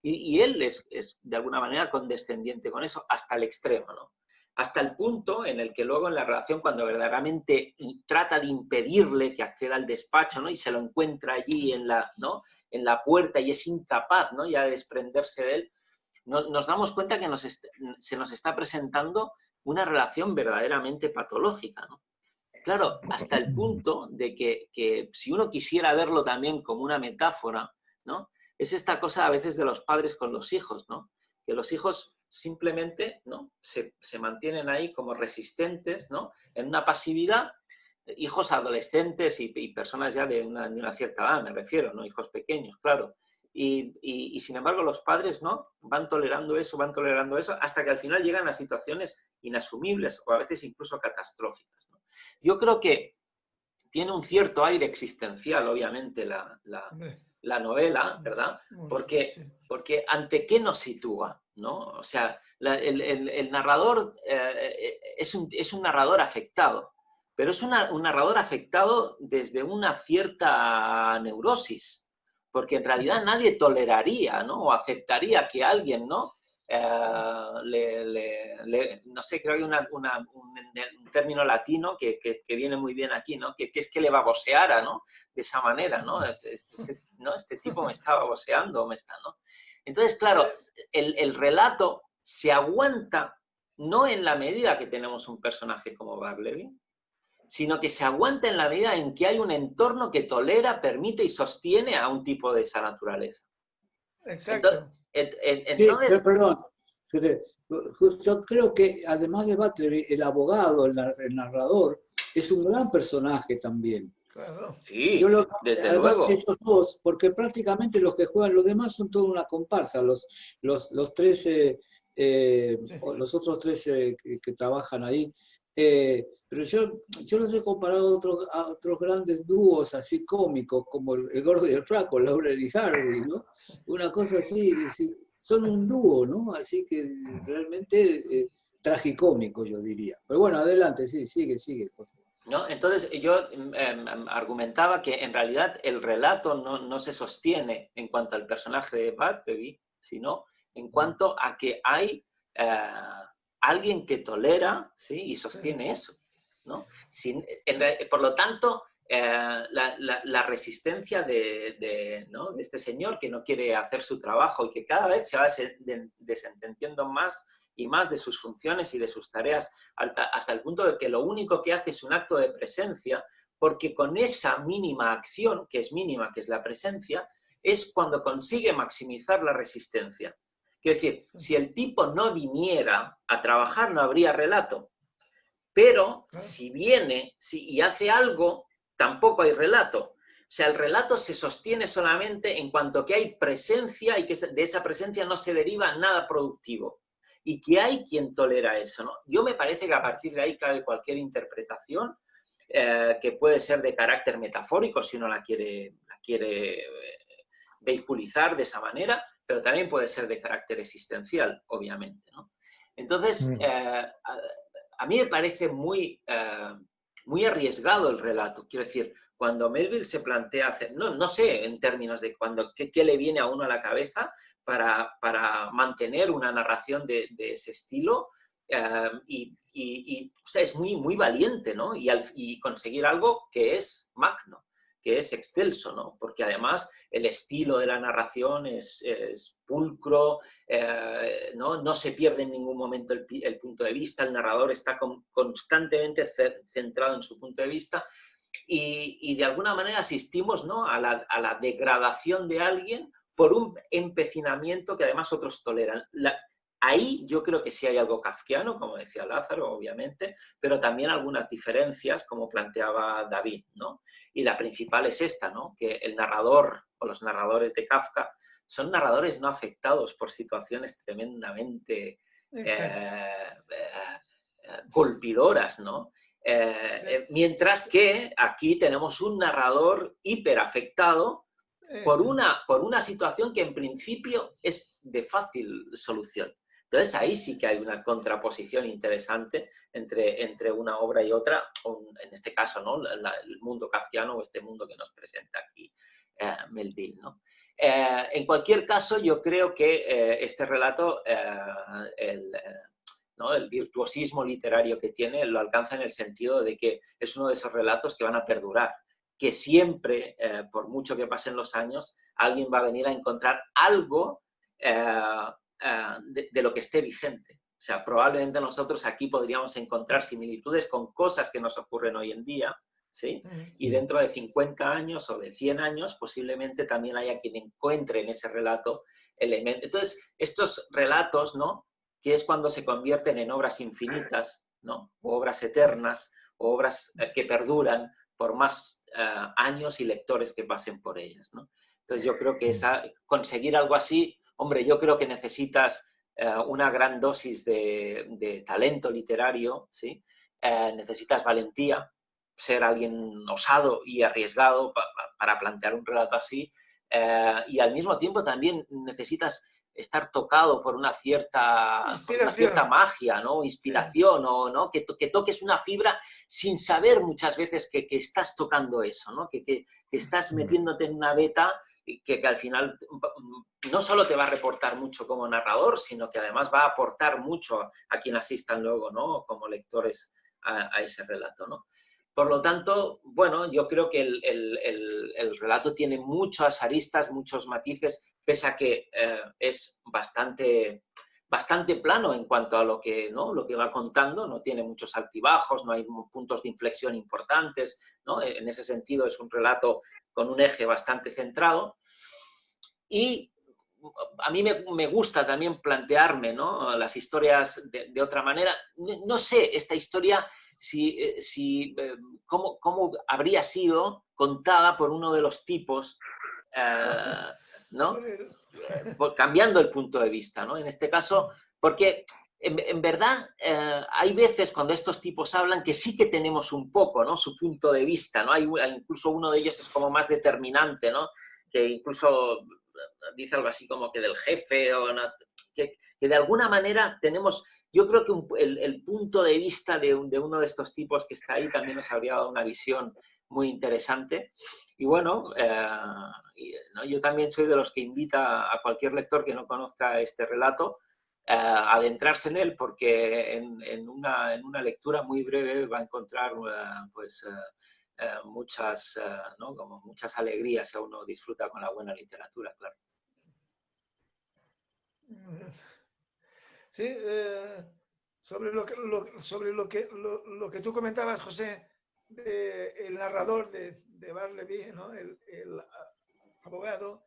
Y él es de alguna manera condescendiente con eso hasta el extremo, ¿no? Hasta el punto en el que luego en la relación, cuando verdaderamente trata de impedirle que acceda al despacho, ¿no?, y se lo encuentra allí en la puerta y es incapaz, ¿no?, ya de desprenderse de él, nos damos cuenta que se nos está presentando una relación verdaderamente patológica, ¿no? Claro, hasta el punto de que si uno quisiera verlo también como una metáfora, ¿no?, es esta cosa a veces de los padres con los hijos, ¿no?, que los hijos simplemente, ¿no?, se mantienen ahí como resistentes, ¿no?, en una pasividad, hijos adolescentes y personas ya de una cierta edad, me refiero, ¿no?, hijos pequeños, claro. Y sin embargo los padres, ¿no?, van tolerando eso, hasta que al final llegan a situaciones inasumibles o a veces incluso catastróficas, ¿no? Yo creo que tiene un cierto aire existencial, obviamente, la novela, ¿verdad? Porque ¿ante qué nos sitúa, ¿no? O sea, el narrador es un narrador afectado, pero es un narrador afectado desde una cierta neurosis, porque en realidad nadie toleraría, ¿no?, o aceptaría que alguien, ¿no?, no sé, creo que hay un término latino que viene muy bien aquí, ¿no?, que es que le baboseara, ¿no?, de esa manera, ¿no? Este tipo me está baboseando, ¿no? Entonces, claro, el relato se aguanta no en la medida que tenemos un personaje como Bartleby, sino que se aguanta en la medida en que hay un entorno que tolera, permite y sostiene a un tipo de esa naturaleza. Exacto. Entonces, sí, perdón. Yo creo que además de Bartleby, el abogado, el narrador, es un gran personaje también. Claro. Sí, desde además luego. Esos dos, porque prácticamente los que juegan, los demás son toda una comparsa, los otros tres que trabajan ahí. Pero yo los he comparado a otros grandes dúos así cómicos, como el Gordo y el Flaco, Laurel y Hardy, ¿no? Una cosa así, son un dúo, ¿no? Así que realmente tragicómico, yo diría. Pero bueno, adelante, sí, sigue, José. ¿No? Entonces yo argumentaba que en realidad el relato no se sostiene en cuanto al personaje de Bartleby, sino en cuanto a que hay alguien que tolera, ¿sí?, y sostiene eso, ¿no? Por lo tanto, la resistencia de este señor que no quiere hacer su trabajo y que cada vez se va desentendiendo más y más de sus funciones y de sus tareas, hasta el punto de que lo único que hace es un acto de presencia, porque con esa mínima acción, que es mínima, que es la presencia, es cuando consigue maximizar la resistencia. Quiero decir, si el tipo no viniera a trabajar, no habría relato. Pero si viene y hace algo, tampoco hay relato. O sea, el relato se sostiene solamente en cuanto que hay presencia y que de esa presencia no se deriva nada productivo. Y que hay quien tolera eso, ¿no? Yo me parece que a partir de ahí cabe cualquier interpretación que puede ser de carácter metafórico, si uno la quiere vehiculizar de esa manera, pero también puede ser de carácter existencial, obviamente, ¿no? Entonces, a mí me parece muy arriesgado el relato. Quiero decir, cuando Melville se plantea hacer, no sé en términos de qué le viene a uno a la cabeza para mantener una narración de ese estilo, o sea, es muy valiente, ¿no? Y conseguir algo que es magno, que es excelso, ¿no? Porque además el estilo de la narración es pulcro, no se pierde en ningún momento el punto de vista, el narrador está constantemente centrado en su punto de vista y de alguna manera asistimos, ¿no?, a la degradación de alguien por un empecinamiento que además otros toleran. Ahí yo creo que sí hay algo kafkiano, como decía Lázaro, obviamente, pero también algunas diferencias, como planteaba David, ¿no? Y la principal es esta, ¿no? Que el narrador o los narradores de Kafka son narradores no afectados por situaciones tremendamente golpidoras, ¿no? Mientras que aquí tenemos un narrador hiperafectado por una situación que en principio es de fácil solución. Entonces ahí sí que hay una contraposición interesante entre una obra y otra, en este caso, ¿no? El mundo kafkiano o este mundo que nos presenta aquí Melville, ¿no? En cualquier caso, yo creo que este relato, ¿no? El virtuosismo literario que tiene, lo alcanza en el sentido de que es uno de esos relatos que van a perdurar, que siempre, por mucho que pasen los años, alguien va a venir a encontrar algo de lo que esté vigente. O sea, probablemente nosotros aquí podríamos encontrar similitudes con cosas que nos ocurren hoy en día, ¿sí? Y dentro de 50 años o de 100 años posiblemente también haya quien encuentre en ese relato elementos. Entonces, estos relatos, ¿no? Que es cuando se convierten en obras infinitas, ¿no? O obras eternas, o obras que perduran por más años y lectores que pasen por ellas, ¿no? Entonces yo creo que conseguir algo así, hombre, yo creo que necesitas una gran dosis de talento literario, ¿sí? Necesitas valentía, ser alguien osado y arriesgado para plantear un relato así, y al mismo tiempo también necesitas estar tocado por una cierta magia, ¿no? Inspiración, ¿no? Que toques una fibra sin saber muchas veces que estás tocando eso, ¿no? Que estás metiéndote en una beta que al final no solo te va a reportar mucho como narrador, sino que además va a aportar mucho a quien asistan luego, ¿no? Como lectores a ese relato, ¿no? Por lo tanto, bueno, yo creo que el relato tiene muchas aristas, muchos matices, pese a que es bastante plano en cuanto a lo que, ¿no? Lo que va contando, no tiene muchos altibajos, no hay puntos de inflexión importantes, ¿no? En ese sentido es un relato con un eje bastante centrado. Y a mí me gusta también plantearme, ¿no? Las historias de otra manera. No sé, esta historia, cómo habría sido contada por uno de los tipos, ¿no? Cambiando el punto de vista, ¿no? En este caso, porque en verdad hay veces cuando estos tipos hablan que sí que tenemos un poco, ¿no? Su punto de vista, ¿no? Incluso uno de ellos es como más determinante, ¿no? Que incluso dice algo así como que del jefe, o no, que de alguna manera tenemos... Yo creo que el punto de vista de uno de estos tipos que está ahí también nos habría dado una visión muy interesante. Y bueno, ¿no? Yo también soy de los que invita a cualquier lector que no conozca este relato a adentrarse en él, porque en una lectura muy breve va a encontrar muchas, ¿no? Como muchas alegrías si uno disfruta con la buena literatura, claro. Sí, sobre lo que tú comentabas, José, el narrador de Bartleby, ¿no? el abogado,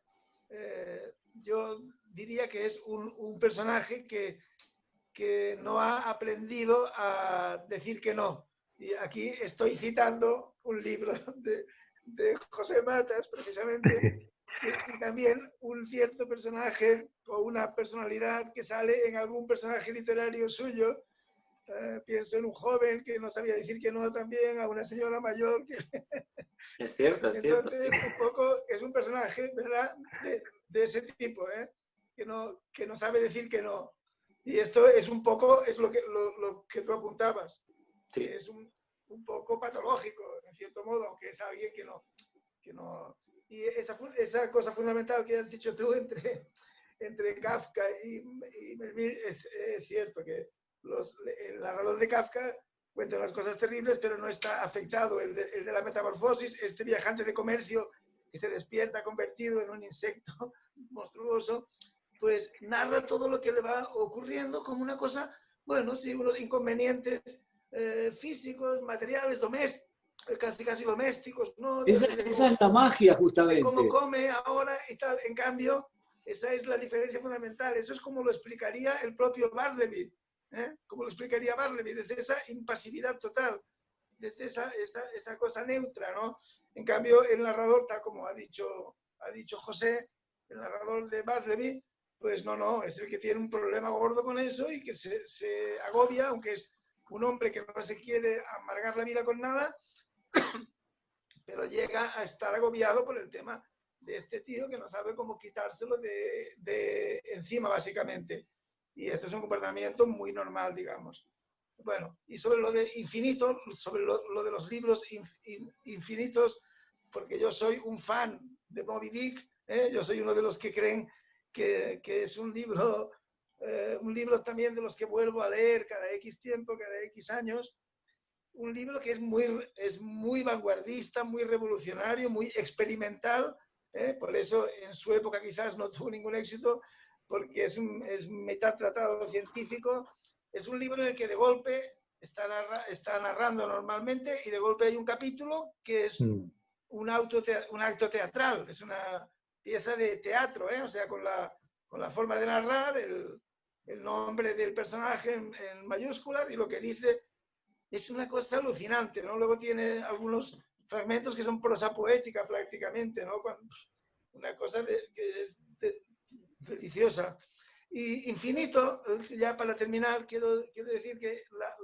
yo diría que es un personaje que no ha aprendido a decir que no. Y aquí estoy citando un libro de José Matas, precisamente, y también un cierto personaje o una personalidad que sale en algún personaje literario suyo. Pienso en un joven que no sabía decir que no también, a una señora mayor que... Es cierto, es cierto. Entonces, un poco es un personaje, ¿verdad?, de ese tipo, que no sabe decir que no. Y esto es un poco, es lo que tú apuntabas. Sí. Es un poco patológico, en cierto modo, aunque es alguien que no... Y esa cosa fundamental que has dicho tú entre Kafka y Melville, es cierto que el narrador de Kafka cuenta las cosas terribles, pero no está afectado. El de la metamorfosis, este viajante de comercio que se despierta convertido en un insecto monstruoso, pues narra todo lo que le va ocurriendo como una cosa, bueno, sí, unos inconvenientes físicos, materiales, domésticos, casi domésticos, ¿no? Esa es la magia, justamente. Cómo come ahora y tal. En cambio, Esa es la diferencia fundamental. Eso es como lo explicaría el propio Bartleby, como lo explicaría Bartleby, desde esa impasividad total, desde esa cosa neutra, ¿no? En cambio, el narrador, tal como ha dicho José, el narrador de Bartleby, pues no, es el que tiene un problema gordo con eso y que se agobia, aunque es un hombre que no se quiere amargar la vida con nada, pero llega a estar agobiado por el tema de este tío que no sabe cómo quitárselo de encima, básicamente. Y esto es un comportamiento muy normal, digamos. Bueno, y sobre lo de infinito, sobre lo de los libros infinitos, porque yo soy un fan de Moby Dick, yo soy uno de los que creen que es un libro también de los que vuelvo a leer cada X tiempo, cada X años, un libro que es muy vanguardista, muy revolucionario, muy experimental, por eso en su época quizás no tuvo ningún éxito, porque es mitad tratado científico. Es un libro en el que de golpe está narrando normalmente y de golpe hay un capítulo que es un acto teatral, es una pieza de teatro, o sea, con la forma de narrar, el nombre del personaje en mayúsculas y lo que dice es una cosa alucinante, ¿no? Luego tiene algunos fragmentos que son prosa poética prácticamente, ¿no? Una cosa que es deliciosa. Y infinito, ya para terminar, quiero decir que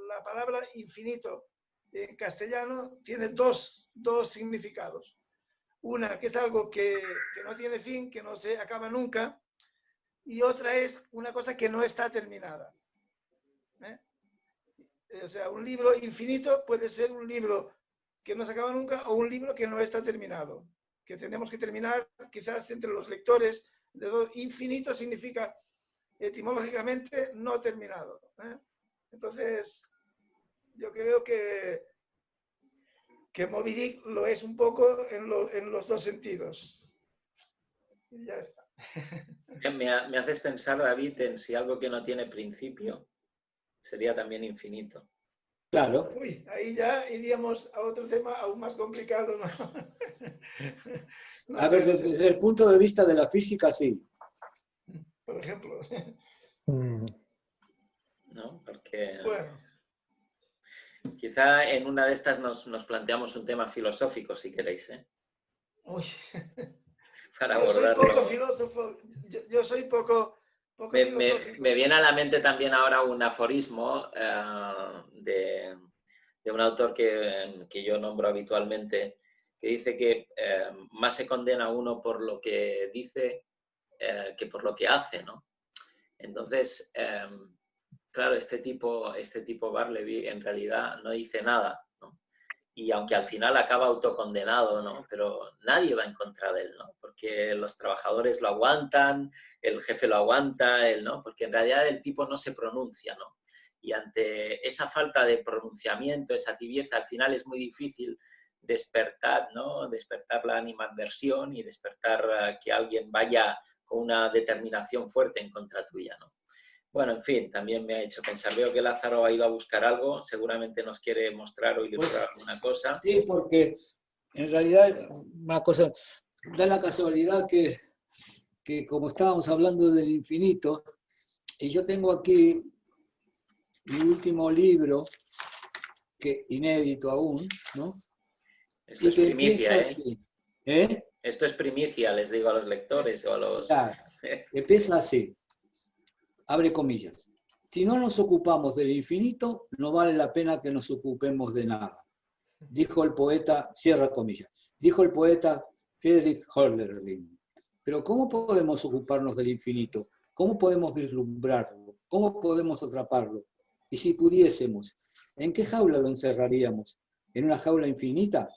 la palabra infinito en castellano tiene dos significados. Una, que es algo que no tiene fin, que no se acaba nunca, y otra es una cosa que no está terminada. O sea, un libro infinito puede ser un libro que no se acaba nunca o un libro que no está terminado, que tenemos que terminar quizás entre los lectores. Infinito significa etimológicamente no terminado. Entonces, yo creo que Moby Dick lo es un poco en los dos sentidos. Y ya está. Me haces pensar, David, en si algo que no tiene principio sería también infinito. Claro. Uy, ahí ya iríamos a otro tema aún más complicado, ¿no? No a ver, desde el punto de vista de la física, sí. Por ejemplo. ¿No? Porque bueno. Quizá en una de estas nos planteamos un tema filosófico, si queréis, Uy. Para yo abordarlo. soy poco filósofo, yo soy poco filosófico. Me viene a la mente también ahora un aforismo de un autor que yo nombro habitualmente, que dice que más se condena uno por lo que dice que por lo que hace, ¿no? Entonces, claro, este tipo Bartleby en realidad no dice nada, ¿no? Y aunque al final acaba autocondenado, ¿no? Pero nadie va en contra de él, ¿no? Porque los trabajadores lo aguantan, el jefe lo aguanta, él, ¿no? Porque en realidad el tipo no se pronuncia, ¿no? Y ante esa falta de pronunciamiento, esa tibieza, al final es muy difícil despertar, ¿no? Despertar la animadversión y despertar que alguien vaya con una determinación fuerte en contra tuya, ¿no? Bueno, en fin, también me ha hecho pensar. Veo que Lázaro ha ido a buscar algo, seguramente nos quiere mostrar o ilustrar alguna cosa. Sí, porque en realidad una cosa, da la casualidad que como estábamos hablando del infinito, y yo tengo aquí mi último libro, que inédito aún, ¿no? Esto es primicia, así, Esto es primicia, les digo a los lectores o a los... Claro, empieza así, abre comillas. Si no nos ocupamos del infinito, no vale la pena que nos ocupemos de nada. Dijo el poeta, cierra comillas, dijo el poeta Friedrich Hölderlin. Pero ¿cómo podemos ocuparnos del infinito? ¿Cómo podemos vislumbrarlo? ¿Cómo podemos atraparlo? Y si pudiésemos, ¿en qué jaula lo encerraríamos? ¿En una jaula infinita?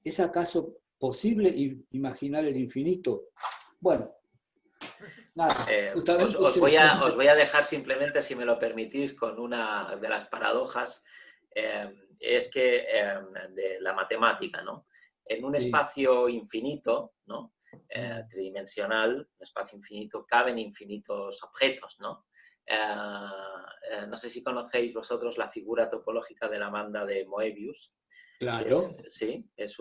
¿Es acaso posible imaginar el infinito? Bueno, nada. Os voy a dejar simplemente, si me lo permitís, con una de las paradojas, es que de la matemática, ¿no? En un espacio infinito, ¿no? Tridimensional, un espacio infinito, caben infinitos objetos, ¿no? No sé si conocéis vosotros la figura topológica de la banda de Moebius. Claro. Sí, es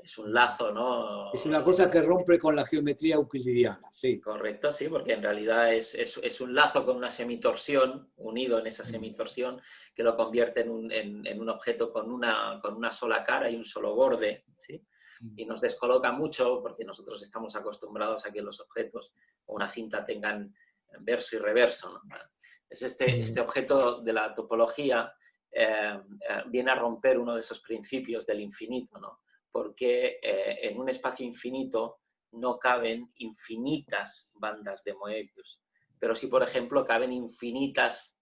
es un lazo, ¿no? Es una cosa que rompe con la geometría euclidiana, sí. Correcto, sí, porque en realidad es un lazo con una semitorsión, unido en esa semitorsión, que lo convierte en un objeto con una sola cara y un solo borde, ¿sí? Y nos descoloca mucho porque nosotros estamos acostumbrados a que los objetos o una cinta tengan verso y reverso, ¿no? Este objeto de la topología viene a romper uno de esos principios del infinito, ¿no? Porque en un espacio infinito no caben infinitas bandas de Moebius, pero sí, por ejemplo, caben infinitas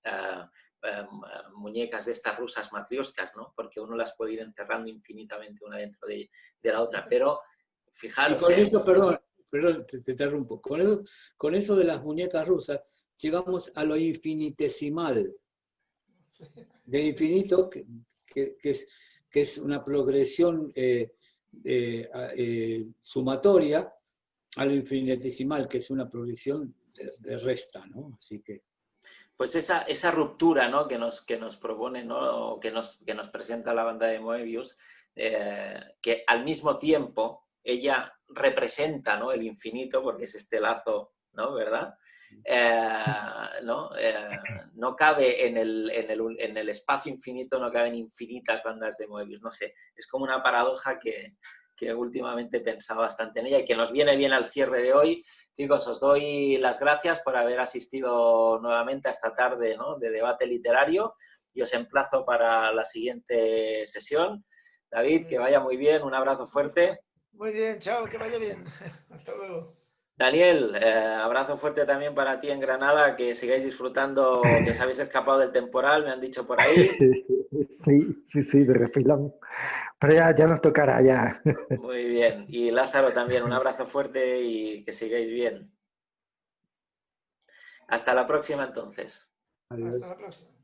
muñecas de estas rusas matrioscas, ¿no? Porque uno las puede ir enterrando infinitamente una dentro de la otra, pero fijaros... Y con eso, perdón, te interrumpo, con eso de las muñecas rusas llegamos a lo infinitesimal, del infinito, que es una progresión sumatoria, a lo infinitesimal, que es una progresión de resta, ¿no? Así que... Pues esa ruptura, ¿no? que nos propone, ¿no? que nos presenta la banda de Moebius, que al mismo tiempo ella representa, ¿no? el infinito, porque es este lazo, ¿no? ¿Verdad? No cabe en el espacio infinito, no caben infinitas bandas de Moebius, no sé, es como una paradoja que últimamente he pensado bastante en ella y que nos viene bien al cierre de hoy. Chicos, os doy las gracias por haber asistido nuevamente a esta tarde, ¿no? de debate literario y os emplazo para la siguiente sesión. David, que vaya muy bien, un abrazo fuerte. Muy bien, chao, que vaya bien. Hasta luego. Daniel, abrazo fuerte también para ti en Granada, que sigáis disfrutando, que os habéis escapado del temporal, me han dicho por ahí. Sí, de refilón. Pero ya nos tocará, ya. Muy bien. Y Lázaro también, un abrazo fuerte y que sigáis bien. Hasta la próxima entonces. Hasta la próxima.